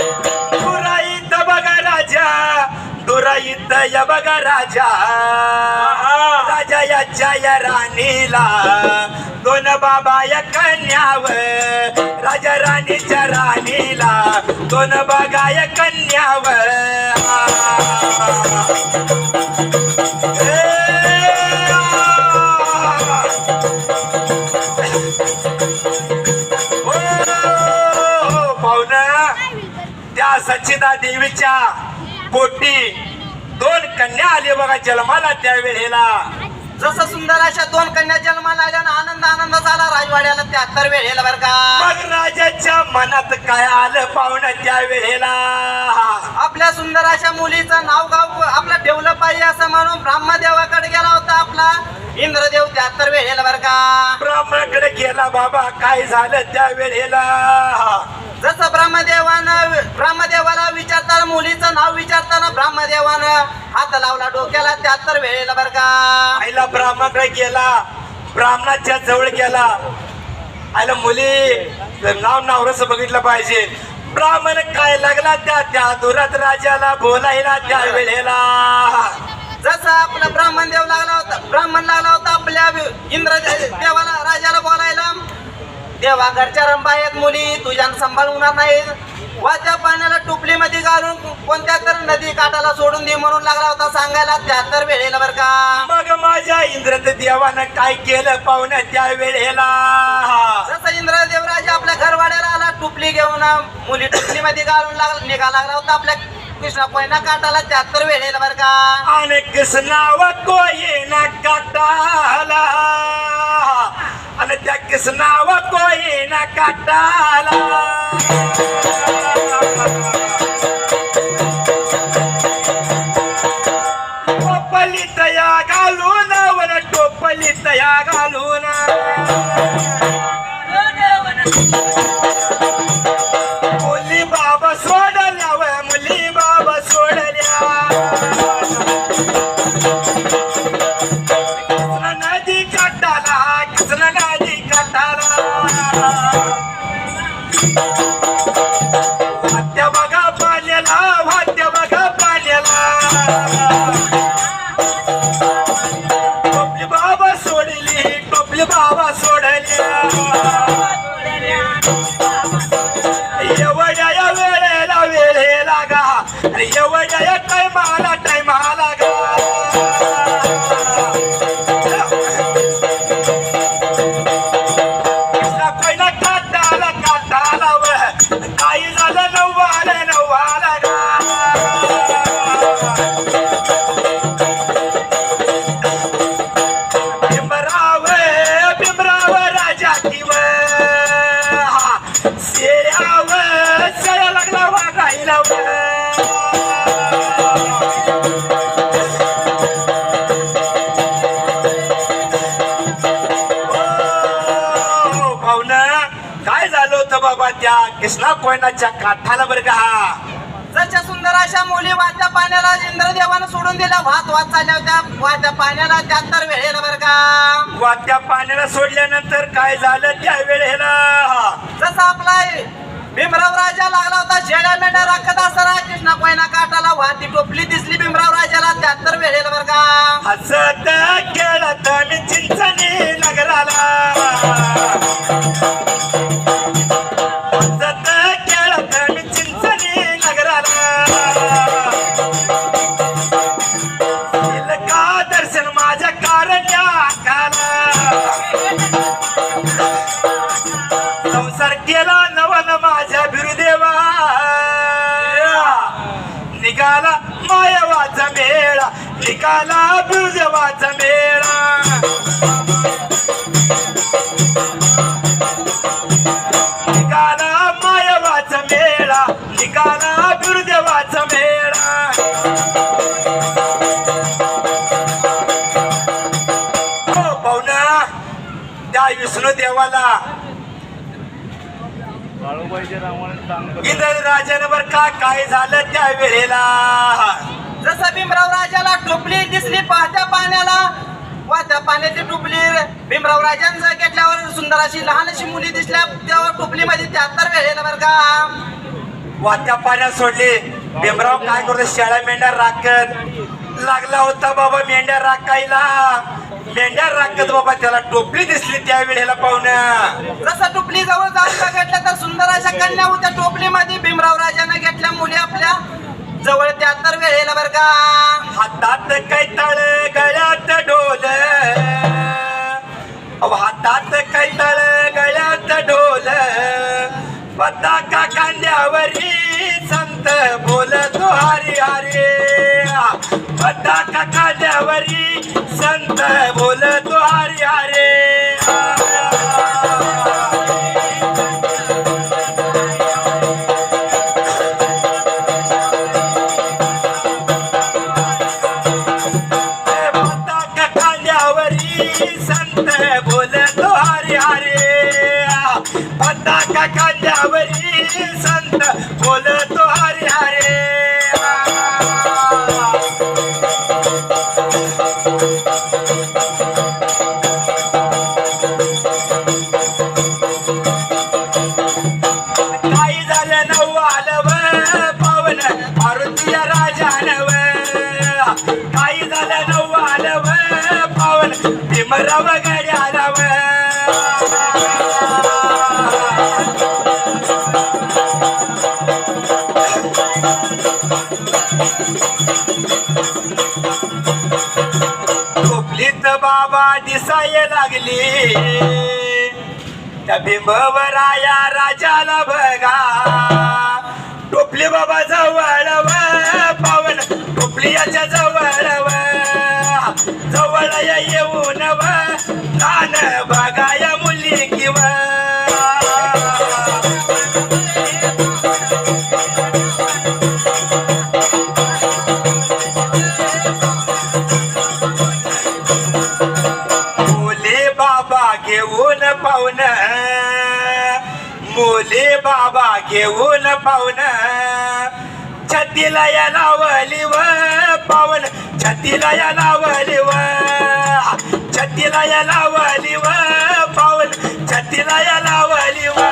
दुराईत बघा राजा दुराईत या बघा राजा राजा याच्या या राणीला दोन बाबा या कन्यावर राजा राणीच्या राणीला दोन बागा या कन्यावर पाहुणा त्या सच्चिदा देवीच्या पोटी दोन कन्या आली बघा जन्माला त्या वेळेला जसं सुंदर अशा दोन कन्या जन्माला आल्या ना आनंद झाला राजवाड्याला 73 वेळेला बरं का. मग राजाच्या मनात काय आलं पाहुणं त्या वेळेला आपल्या सुंदर अशा मुलीचं नाव गाव आपला ठेवलं पाहिजे असं म्हणून ब्रह्मदेवाकडे गेला होता आपला इंद्रदेव 73 वेळेला बरं का. ब्रह्माकडे गेला बाबा काय झालं त्या वेळेला जसं ब्रह्मदेवाला विचारताना मुलीचं नाव विचारताना ब्रह्मदेवानं हात लावला डोक्याला 73 वेळेला बरं का. आईला ब्राह्मणाकडे गेला ब्राह्मणाच्या जवळ गेला आईला मुली नाव नावरस बघितलं पाहिजे. ब्राह्मण काय लागला त्या दुरात राजाला बोलायला त्या वेळेला जसं आपला ब्राह्मण लागला होता आपल्या देवाला राजाला बोलायला देवा घरच्या रंबा आहेत मुली तुझ्या सांभाळणार नाहीत वाच्या पाण्याला टोपलीमध्ये घालून कोणत्या तर नदी काठाला सोडून दे म्हणून लागला होता सांगायला 73 वेळेला बरं का. मग माझ्या इंद्रत देवानं काय केलं पाहुण्या त्या वेळेला जसं इंद्रदेव राजा आपल्या घरवाड्याला आला टोपली घेऊन मुली टोपलीमध्ये घालून निघाला लागला होता आपल्या कृष्णा कोयना काठाला 73 वेळेला बरं का. आणि कृष्णाव कोयना काटाला आणि त्या कृष्णाव कोयना काटाला टोपली तया घालून वर टोपली तया घालून मुली बाबा सोडल्या व मुली बाबा सोडल्या कृष्ण नदी काटाला कृष्ण नदी काटाला वाट्या बघा पाण्याला वाट्या बघा पाण्याला टोपली बाबा सोडली टोपली बाबा सोडल्या एवढ्या या वेळेला गा अरे एवढ्या या टायमाला गा पहिला काटाला व काही झालं नव्वाला गा बिंबराव राजा किव शेळ्या लागला वागायला भावना काय झालं होतं बाबा त्या कृष्णा कोयनाच्या काठाला बरं का. जशा सुंदर अशा मुली वाच्या पाण्याला इंद्रदेवानं सोडून दिल्या वाहत चालल्या होत्या वाच्या पाण्याला 73 वेळेला बरं का. वाट्या पाण्याला सोडल्यानंतर काय झालं त्या वेळेला जसं आपला भीमराव राजा लागला होता शेळ्या मेंढ्या राखत असताना कृष्णा कोयना काटाला वाहती टोपली दिसली भीमराव राजाला 73 वेळेला बर का. हसत खेळत मी चिंचणी नगराला हसत खेळत मी चिंचणी नगराला का दर्शन माझ्या कारण्या संसार केला नवन माझ्या बिरुदेवा निघाला मायवाचा मेळा निघाला बिरुदेवाचा मेळा निघाला मायवाचा मेळा निघाला बिरुदेवाचा मेळा. हो पाहुणा त्या विष्णू देवाला इंद्र राजांवर काय झालं त्या वेळेला. जसं भीमराव राजाला टोपली दिसली पाहत्या पाण्याला वाहत्या पाण्याची टोपली भीमराव राजांचं घेतल्यावर सुंदर अशी लहान अशी मुली दिसल्या तेव्हा टोपलीमध्ये 73 वेळेला बर का. वात्या पाण्यात सोडले भीमराव काय करतो शेळ्या मेंढ्या राखत लागला होता बाबा मेंढ्या राखायला मेंढ्या राखत बाबा त्याला टोपली दिसली त्या वेळेला पाहुणं. जसं टोपली जवळ जाऊन बघितलं तर सुंदर अशा कन्या होत्या टोपलीमध्ये भीमराव राजाने घेतल्या मुली आपल्या जवळ 73 वेळेला बर का. हातात कैतळ गळ्यात ढोल हातात कैतळ गळ्यात ढोल पताका कांद्यावरी संत बोलतो हरी हरी पताका कांद्यावरी संत बोलतो हरी हरी. पताका कांद्यावरी संत बोलतो हरी हरी पताका कांद्यावरी संत बोलतो हरी हरी. काही झालं नव्वालव पावन मारुतीय राजानव काही झालं नव्वालव पावन भीमराव गड्यालव. टोपलीत बाबा दिसाय लागली त्या भीमवराया राजाला बघा टोपली बाबा जवळ पावन टोपली याच्या जवळ जवळ येऊन कान बघाय मुली किंवा घेऊन पाहुण मुले बाबा घेऊन पाहुण छतीला या लावली व पावन छतीला या लावली व छतीला या लावली व पावन छतीला या लावली व.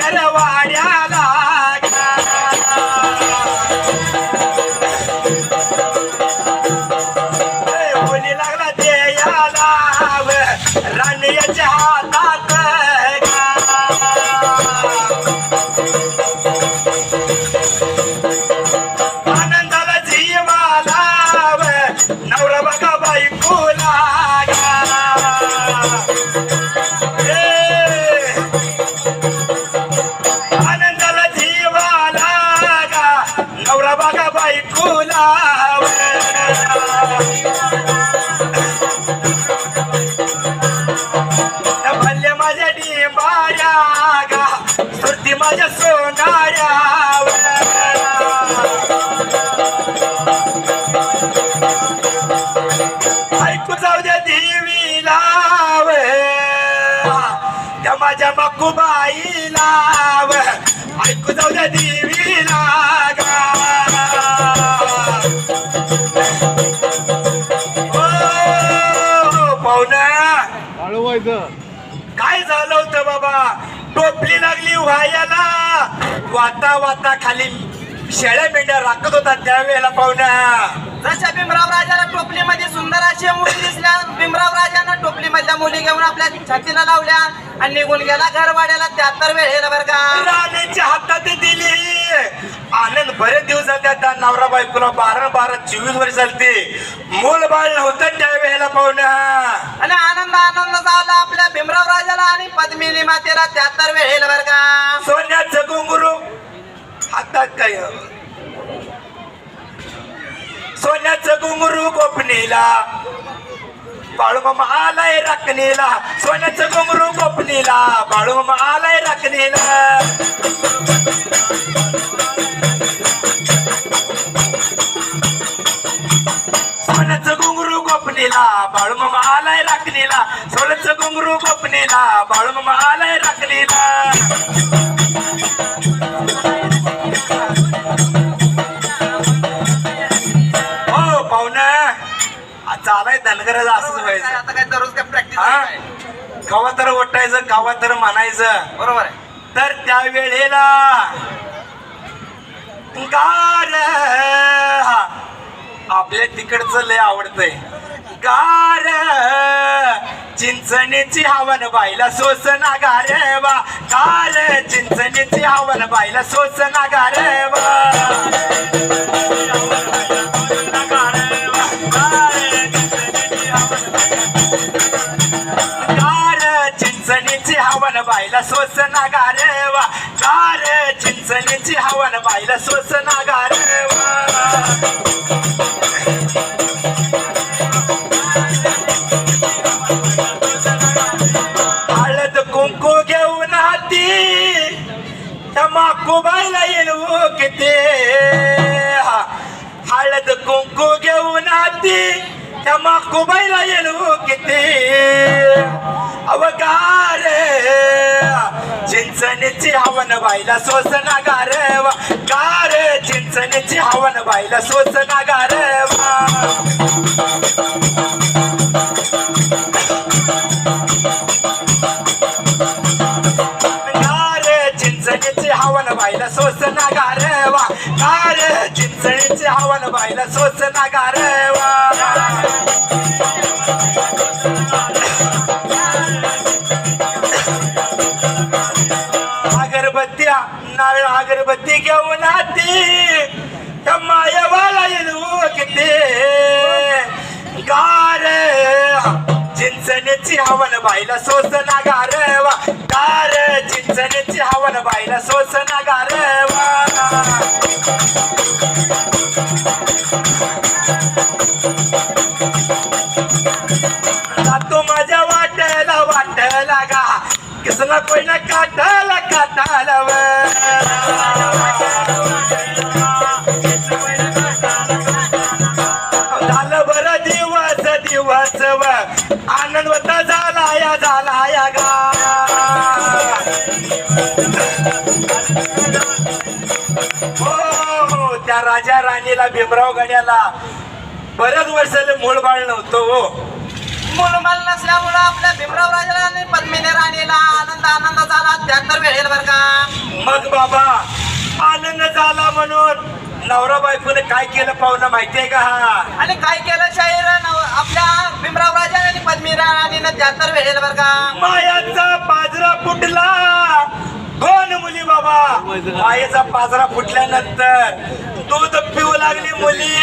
गरवाड्याला बोली लागला ते याला राणीच्या हातात आनंदाला जीवाला नवरा बघा बायकोला आनंदाला जीवाला नवरा बघा बायकोला भल्ले माझ्या डिंबाऱ्या गा सुरती माझ्या सोनाऱ्या ऐकू जाऊ द्या देवीला त्या माझ्या मकुबाईला ऐकू जाऊ द्या देवीला गा. ओ पाहुणा काय झालं होतं बाबा, टोपली लागली व्हायला, वाता वाता खाली शेळ्या मेंढ्या राखत होता त्यावेळेला पाहुणा. जशा भीमराव राजाला टोपलीमध्ये सुंदर अशा मुली दिसल्या, भीमराव राजानं टोपलीमधल्या मुली घेऊन आपल्या छातीला लावल्या आणि निघून गेला घरवाड्याला. त्यात तर वेळ बरं का राणीच्या हातात दिली. आनंद बरेच दिवस झाले त्या नवरा बायकोला, 12-24 वर्ष झालते, मूल बाळ नव्हतं त्यावेळेला पाहुणा. आणि आनंद झाला आपल्या भीमराव राजाला आणि पद्मिनी मातेला. त्यात तर वेळ बरं का सोन्याचं घुंगरू हातात काय, सोन्याचं घुंगरू गोपनीला, बाळूमामा आलाय राखणीला, सोन्याचं घुंगरू गोपनीला, बाळूमामा आलाय राखणीला. सोन्याचं घुंगरू गोपनीला, बाळूमामा आलाय राखणीला, सोन्याचं घुंगरू गोपनीला, बाळूमामा आलाय राखणीला. हो पाहुणा, चालाय धनगरज असंच व्हायचं. आता काय दररोज काय प्रॅक्टिस हा, कवा तर ओटायचं, कवा तर म्हणायचं. बरोबर आहे. तर त्या वेळेला गार, आपल्या तिकडचं लय आवडतंय. गार चिंचणीची हवन बाईला सोसना गारवा, गार चिंचणीची हवन बाईला सोसना गारवा. चिंचणीची हवन बाईला सोसना गारवा, गार चिंचणीची हवन बाईला सोसना गारवा. हळद कुंकू घेऊन हाती तमाकू बाईला येऊ किती, हळद कुंकू घेऊन हाती तमाकू बाईला येऊ किती. अवगार चिंचणीची हवन बाईला सोसना गारवा, गार चिंचणीची हवन बाईला सोसना गारवा. गार चिंचणीची हवन बाईला सोसना गारवा, गार चिंचणीची हवन बाईला सोसना गारवा. अगरबत्त्या नारळ अगरबत्ती घेऊन आती त्या मायावाला येऊ किती. गार चिंचणीची हवन बाईला सोसना गारवा, गार चिंचणीची हवन बाईला सोसना गारवा. जातो माझ्या वाटला वाटला गा, किसना कोई ना काटाला काटाला. झालं बरं दिवस दिवस व आनंद होता झाला या गा. हो त्या राजा राणीला भीमराव गड्याला बऱ्याच वर्षाला मूळ बाळ नव्हतं. हो मुलबाल नसल्यामुळं आपल्या भीमराव राजाला आणि पद्मिनी राणीला आनंद झाला. त्यात तर वेळेल बरं का मग बाबा आनंद झाला म्हणून नवरा बायकोने काय केलं पाहुणा माहितीये का. आणि काय केलं शाहीर आपल्या भीमराव राजा आणि पद्मिनी राणीनं. त्यात तर वेळेल बरं का मायाचा पाजरा फुटला, 2 मुली बाबा. मायेचा पाजरा फुटल्यानंतर दूध पिऊ लागली मुली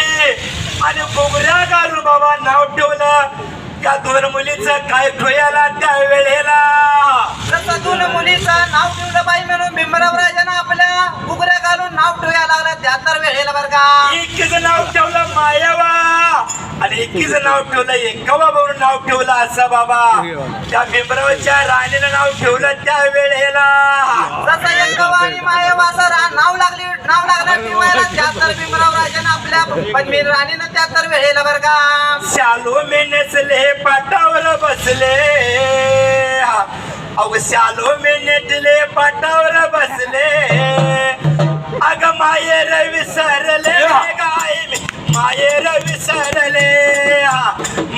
आणि गोगऱ्या घालून बाबा नाव ठेवलं. या 2 मुलीचं काय ठोयाला त्या वेळेला. जसं 2 मुलीचं नाव ठेवलं बाई म्हणून भीमराव राजानं आपल्या उघड्या घालून नाव ठेवायला लागलं. त्यात तर वेळेला बरं का एकीचं नाव ठेवलं मायावा आणि एकीचं नाव ठेवलं एकवा म्हणून नाव ठेवलं असं बाबा. त्या भीमरावच्या राणीनं नाव ठेवलं त्या वेळेला. जसं एकवा आणि मायावाचं नाव लागलं ठेवायला. त्यात तर भीमराव राजानं आपल्या पद्मिनी राणीनं त्यात तर वेळेला बरं का शालू मे नेसले पाटावर बसले. अहो शालू मे नेटले पाटावर बसले. माहेर विसरले गाय मी माहेर विसरले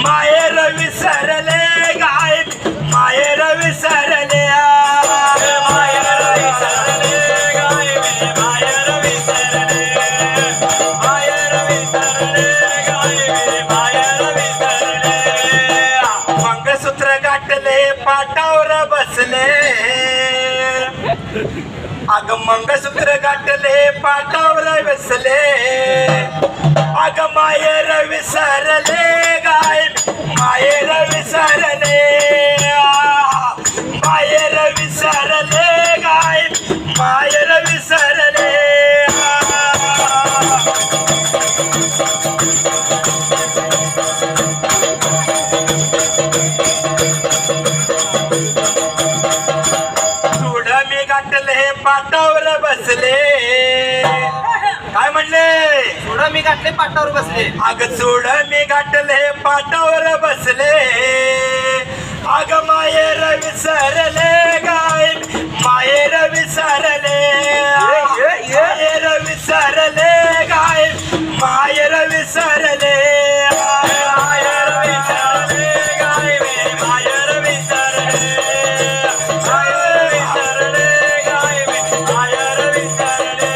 माहेर विसरले गाय माहेर विसरले माहेर विसरले गाय मी माहेर विसरले माहेर विसरले गाय मी माहेर विसरले मंगळसूत्र गाठले पाटावर बसले अग मंगळसूत्र गाठले पाटावर बसले अग माहेर विसरले गाय माहेर विसरले माहेर विसरले गाय माहेर विसरले चूड मी गाठले पाटावर बसले काय म्हणले थोडं मी गाठले पाटावर बसले अग चूड मी गाठले पाटावर बसले अग माहेर विसरले गाय माहेर विसरले माहेर विसरले गाय माहेर विसरले माहेर विसरले गाय माहेर विसरले माहेर विसरले गाय माहेर विसरले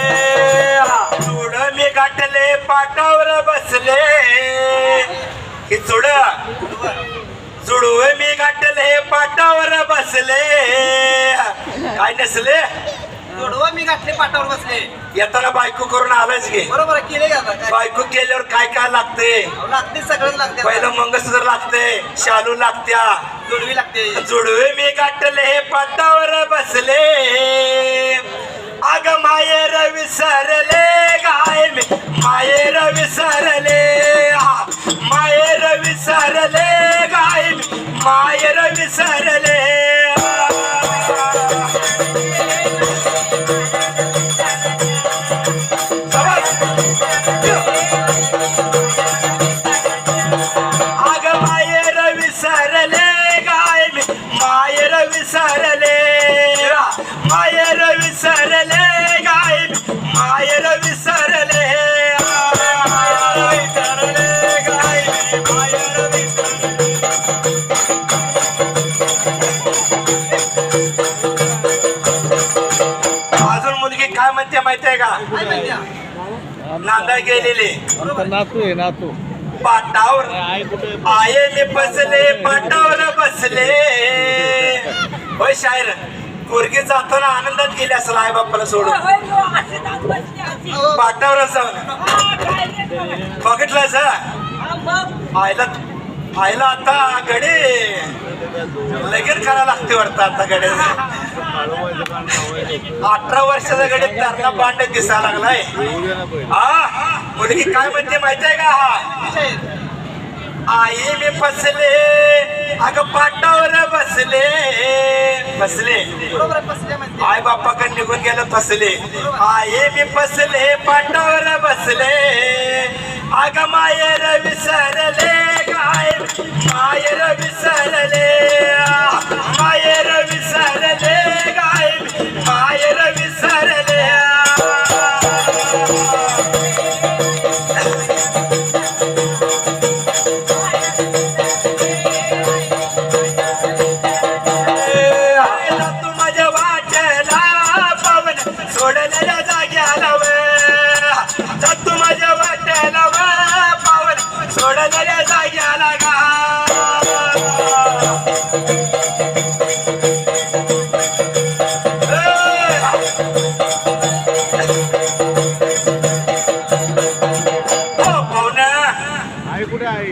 चूड मी गाठले पाटावर बसले ही चूड जुडवे मी गाठले पाटावर बसले काय नसले थोडं मी गाठले पाटावर बसले येताना बायको करून आलाच घे बरोबर आहे, केले का काय बायको केल्यावर काय काय लागते लागते सगळंच लागते पहिलं मंगळसूत्र लागते शालू लागत्या जोडवी लागते जुडवे मी गाठले पाटावर बसले अग माहेर विसरले गाय माहेर विसरले माहेर विसरले गाय माहेर विसरले अग माहेर विसरले गाय माहेर विसरले माहेर विसरले गाय माहेर विसरले विसरले गाय माहेर विसरले अजून मुलगी काय म्हणते माहितीये का काय म्हणत्या? नांदा गेलेली नातू आहे नातू पाटावर आये मी बसले पाटावर बसले होय शायर पोरगी जाताना आनंदात गेली असेल आई बाप्पाला सोडून पाटावर जाऊन बघितलं सर आईला आईला आता गडे लगेच करायला लागते वाटतं आता गडे 18 वर्षाचा गडे त्यांना बांड दिसायला लागलाय हा मुलगी काय म्हणते माहितीये का हा आई मी फसले अग पाटावर बसले बसले बरोबर आहे, बसले म्हणते आई बाप्पाकडे निघून गेलं फसले आई मी फसले पाटावर बसले अग माहेर विसरले गाय माहेर विसरले माहेर विसरले गाय माहेर विसरले तू माझ्या वाट्याला पवन सोडलेल्या जाग्याला तू माझ्या वाट्याला पवन सोडलेल्या जाग्याला गा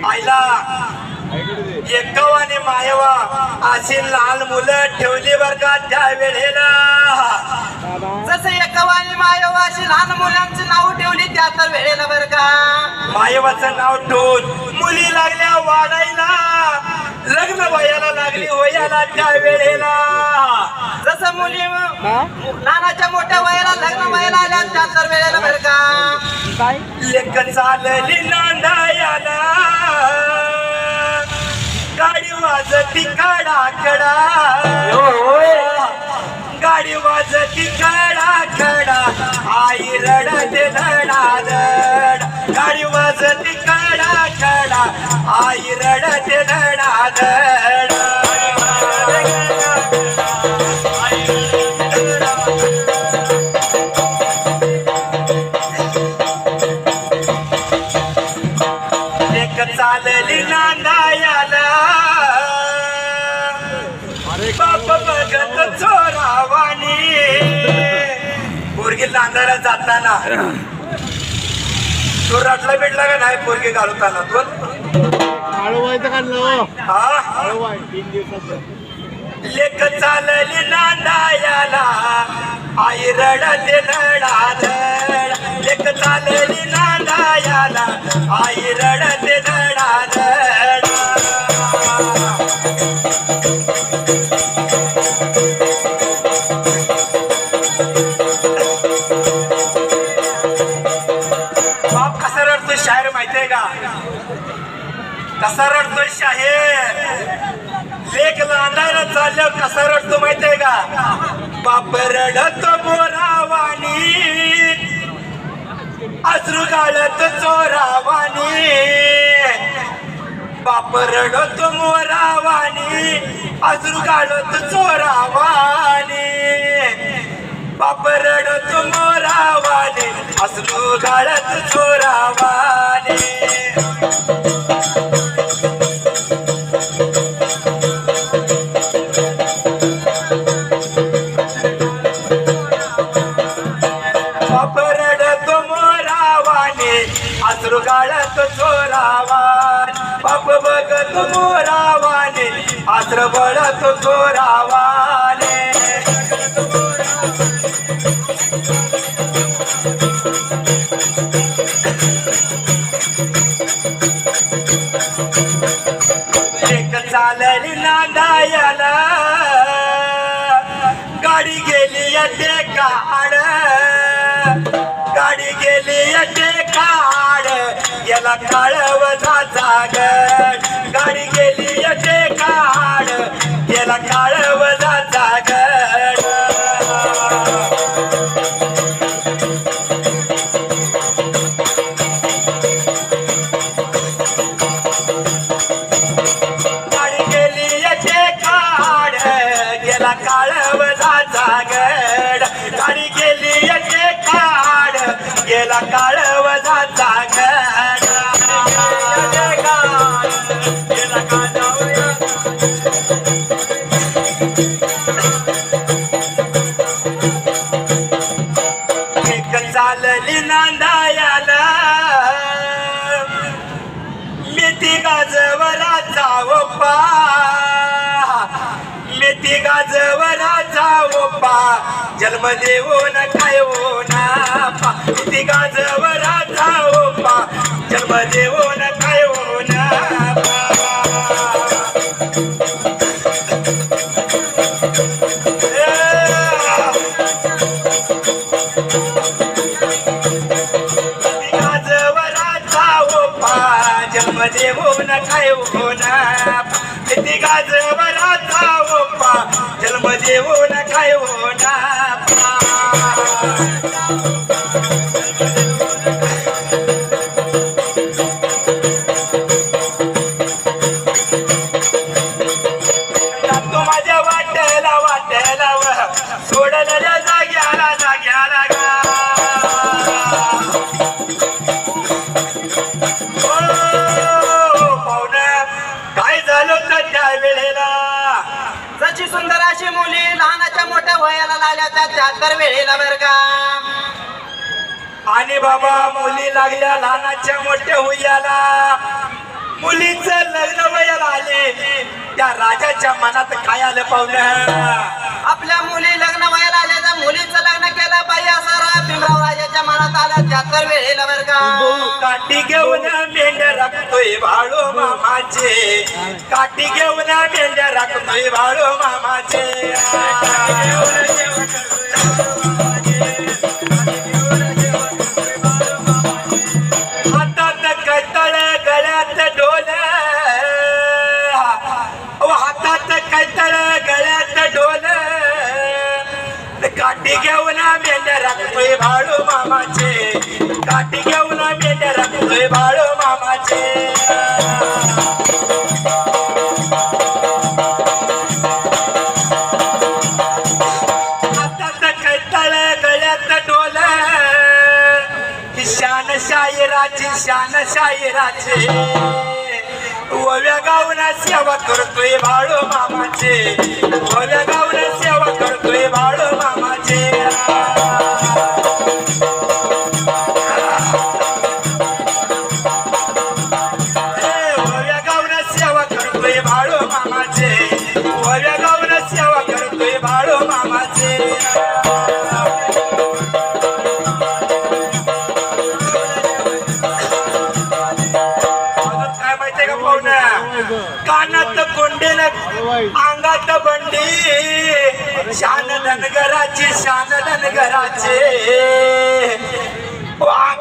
आईला एकव आणि मायवा अशी लहान मुलं ठेवली बर का त्या वेळेला जसं एकावा आणि मायवा अशी लहान मुलांची नाव ठेवली त्या तर वेळेला बरं का मायवाचं नाव ठेवून मुली लागल्या वाढायला लग्न वयाला लागली वयाला त्या वेळेला जसं मुली लहानाच्या मोठ्या वयाला लग्न वयाला आल्या त्या तर वेळेला बरं का लेक चालली नांदायाला गाडी वाजती काडाकडा गाडी वाजती काडा खडा आई रडते धडाधड गाडी वाजती कडा कडा आई रडते धडाधड एक चालली नांदायाला बाप बघत चोरावानी पोरगी नांदायला जाताना तो रटला भेटला का नाही पोरगी घालवताना तो लेक चालली नांदायाला आई रडते धडाधड लेक चालली नांदायाला आई रडते धडाधड बाप कसा रडतोय शायर माहितीये का कसा रडतोय शाहीर लेक लांडायला चालल्यावर कसा रडतो माहितीये का बाप रडतो मोरावानी अश्रू गाळत चोरावानी बाप रडतो मोरावानी अश्रू गाळत चोरावानी बाप रडतो मोरावानी अश्रू गाळत चोरावानी बाप रडतो मोरावानी अश्रू गाळत चोरावानी बाप बघत मोरावानी अश्रू बळत चोरावानी एक चालली नांदायाला गाडी गेली टेका आड गाडी गेली टेका आड याला काळवजा जागड गाडी गेली टेका आड याला काळवजा जागड गाडी गेली टेका आड गेला काळवजा जागड गाडी गेली टेका आड गेला काळवजा जागड एक चालली नांदायाला मेथी गाजवराचा ओपा मेथी गाजवराचा ओपा जन्म देऊन काय होना मेथी गाजवराचा ओपा जन्म देऊन काय होना गाजवराचा ओपा जन्म देऊन काय होना किती गाजवराचा ओपा जन्म देऊन काय होना तू माझ्या वाटेला वाटेला सोडलेल्या जाग्याला जाग्याला गा काय झालं तर त्या वेळेला जशी सुंदर अशी मुली लहानाच्या मोठ्या वयाला लागल्या त्या तर वेळेला बर का आणि बाबा मुली लागल्या लहानाच्या मोठ्या होईला मुलीचं लग्न वयाला आले त्या राजाच्या मनात काय आलं पाहुणं आपल्या मुली लग्न वयाला आल्या त्या मुलीचं लग्न केलं पाहिजे असं भीमराव राजाच्या मनात आलं त्या तर वेळेला बर का काठी घेऊन मेंढ्या राखतोय भाळो मामाचे काठी घेऊन मेंढ्या राखतोय भाळो मामाचे हातात कैतळ गळ्यात डोल हातात कैतळ गळ्यात डोल काठी घेऊन मेंढ्या राखतोय बाळू मामाचे काठी घेऊन मेंढ्या राखतोय बाळू मामाचे हातात कैतळ गळ्यात डोल शान शाहिराचे ओव्या गाऊन सेवा करतोय बाळू मामाचे ओव्या गाऊन सेवा करतोय बाळू मामाचे ओव्या गाऊन सेवा करतोय बाळू मामाचे ओव्या गाऊन सेवा करतोय बाळू मामाचे कानात कोंडीन अंगात बंडी शान धनगराची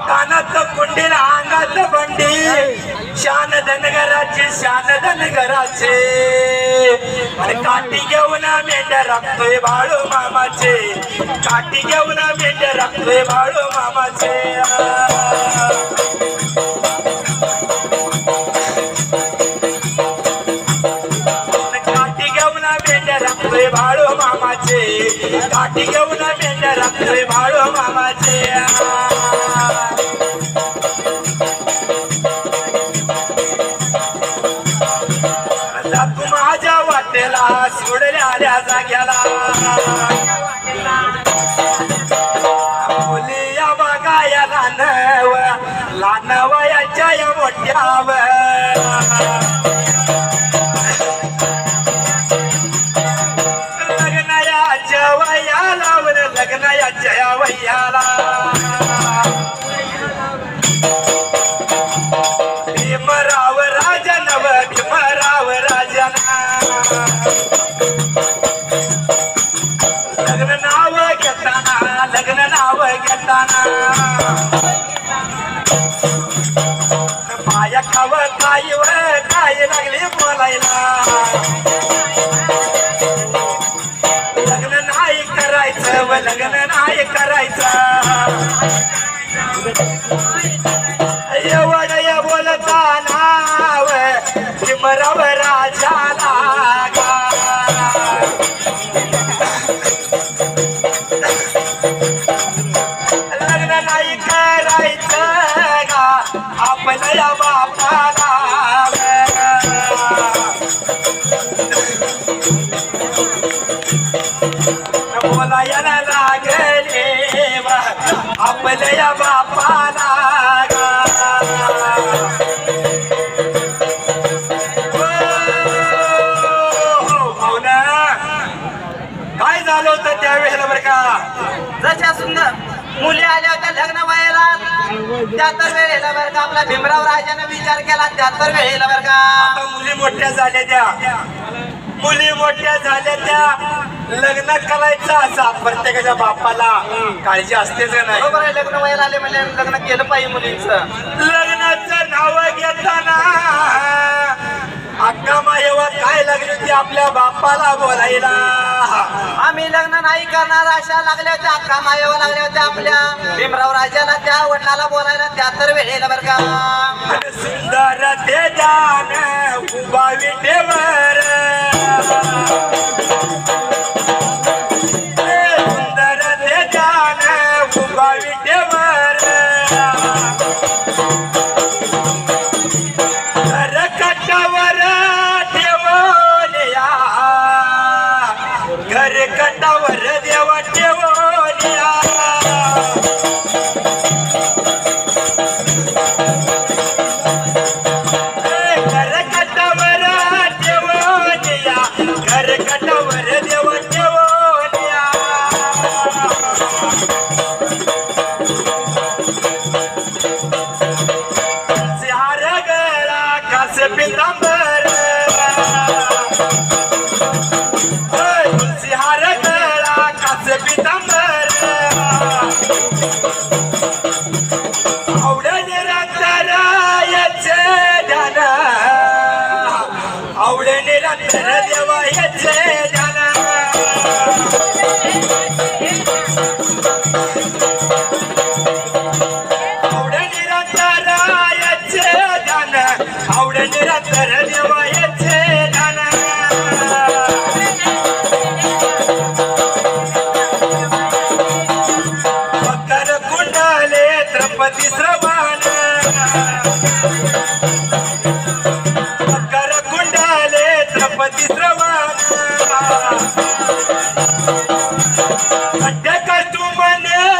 कानात कोंडीन अंगात बंडी शान धनगराचे आणि काठी घेऊन मेंढ्या राखतोय बाळू मामाचे काठी घेऊन मेंढ्या राखतोय बाळू मामाचे बाळू मामाचे काठी घेऊन मेंढ्या राखतोय बाळू मामाचे तू माझ्या वाटेला सोडल्या जाग्याला मुली या बघाया लहान वयाच्या या मोठ्यावर लग्नाच्या वयाला भीमराव राजन भीमराव राजन लग्न नाव घेताना पाया खाव काय लागली बोलायला लग्न नाही करायचं एवढं बोलता नाव भीमराव राजाला लग्न नाही करायचं गा आपल्या बापाला बोलायला लागले आपल्या बापाला काय झालं होतं त्यावेळेला बरं का जशा सुंदर मुली आल्या होत्या लग्न व्हायला त्या तर वेळेला बरं का आपला भीमराव राजाने विचार केला त्या तर वेळेला बरं का आता मुली मोठ्या झाल्या त्या लग्न करायचं असा प्रत्येकाच्या बापाला काळजी असतेच नाही बरोबर आहे लग्न व्हायला आले म्हणजे लग्न केलं पाहिजे मुलींचं लग्नाचं नाव घेताना अक्का मायेवा काय लागली होती आपल्या बापाला बोलायला आम्ही लग्न नाही करणार अशा लागल्या होत्या अक्का मायेवा लागल्या होत्या आपल्या भीमराव राजाला त्या वडिलाला बोलायला त्या तर वेळेला बरं का सुंदर ते जान उभा विटेवर सुंदर ते जान उभा विटेवर कटावर ठेवून या घर कटावर देवा ठेवून या घर कटावर ठेवून या घर कटावर देवा ठेवून या हार गळा कास पितांबर तुलसी हार गळा कास पितांबर आवडे निरंतर याचे ध्यान आवडे निरंतर देवा याचे ध्यान आवड निरंतरायचे दान आवड निरंतर देवायचे दान मकर कुंडले त्रपती श्रवण मकर कुंडले त्रपती श्रवण खड्डे तू म्हणे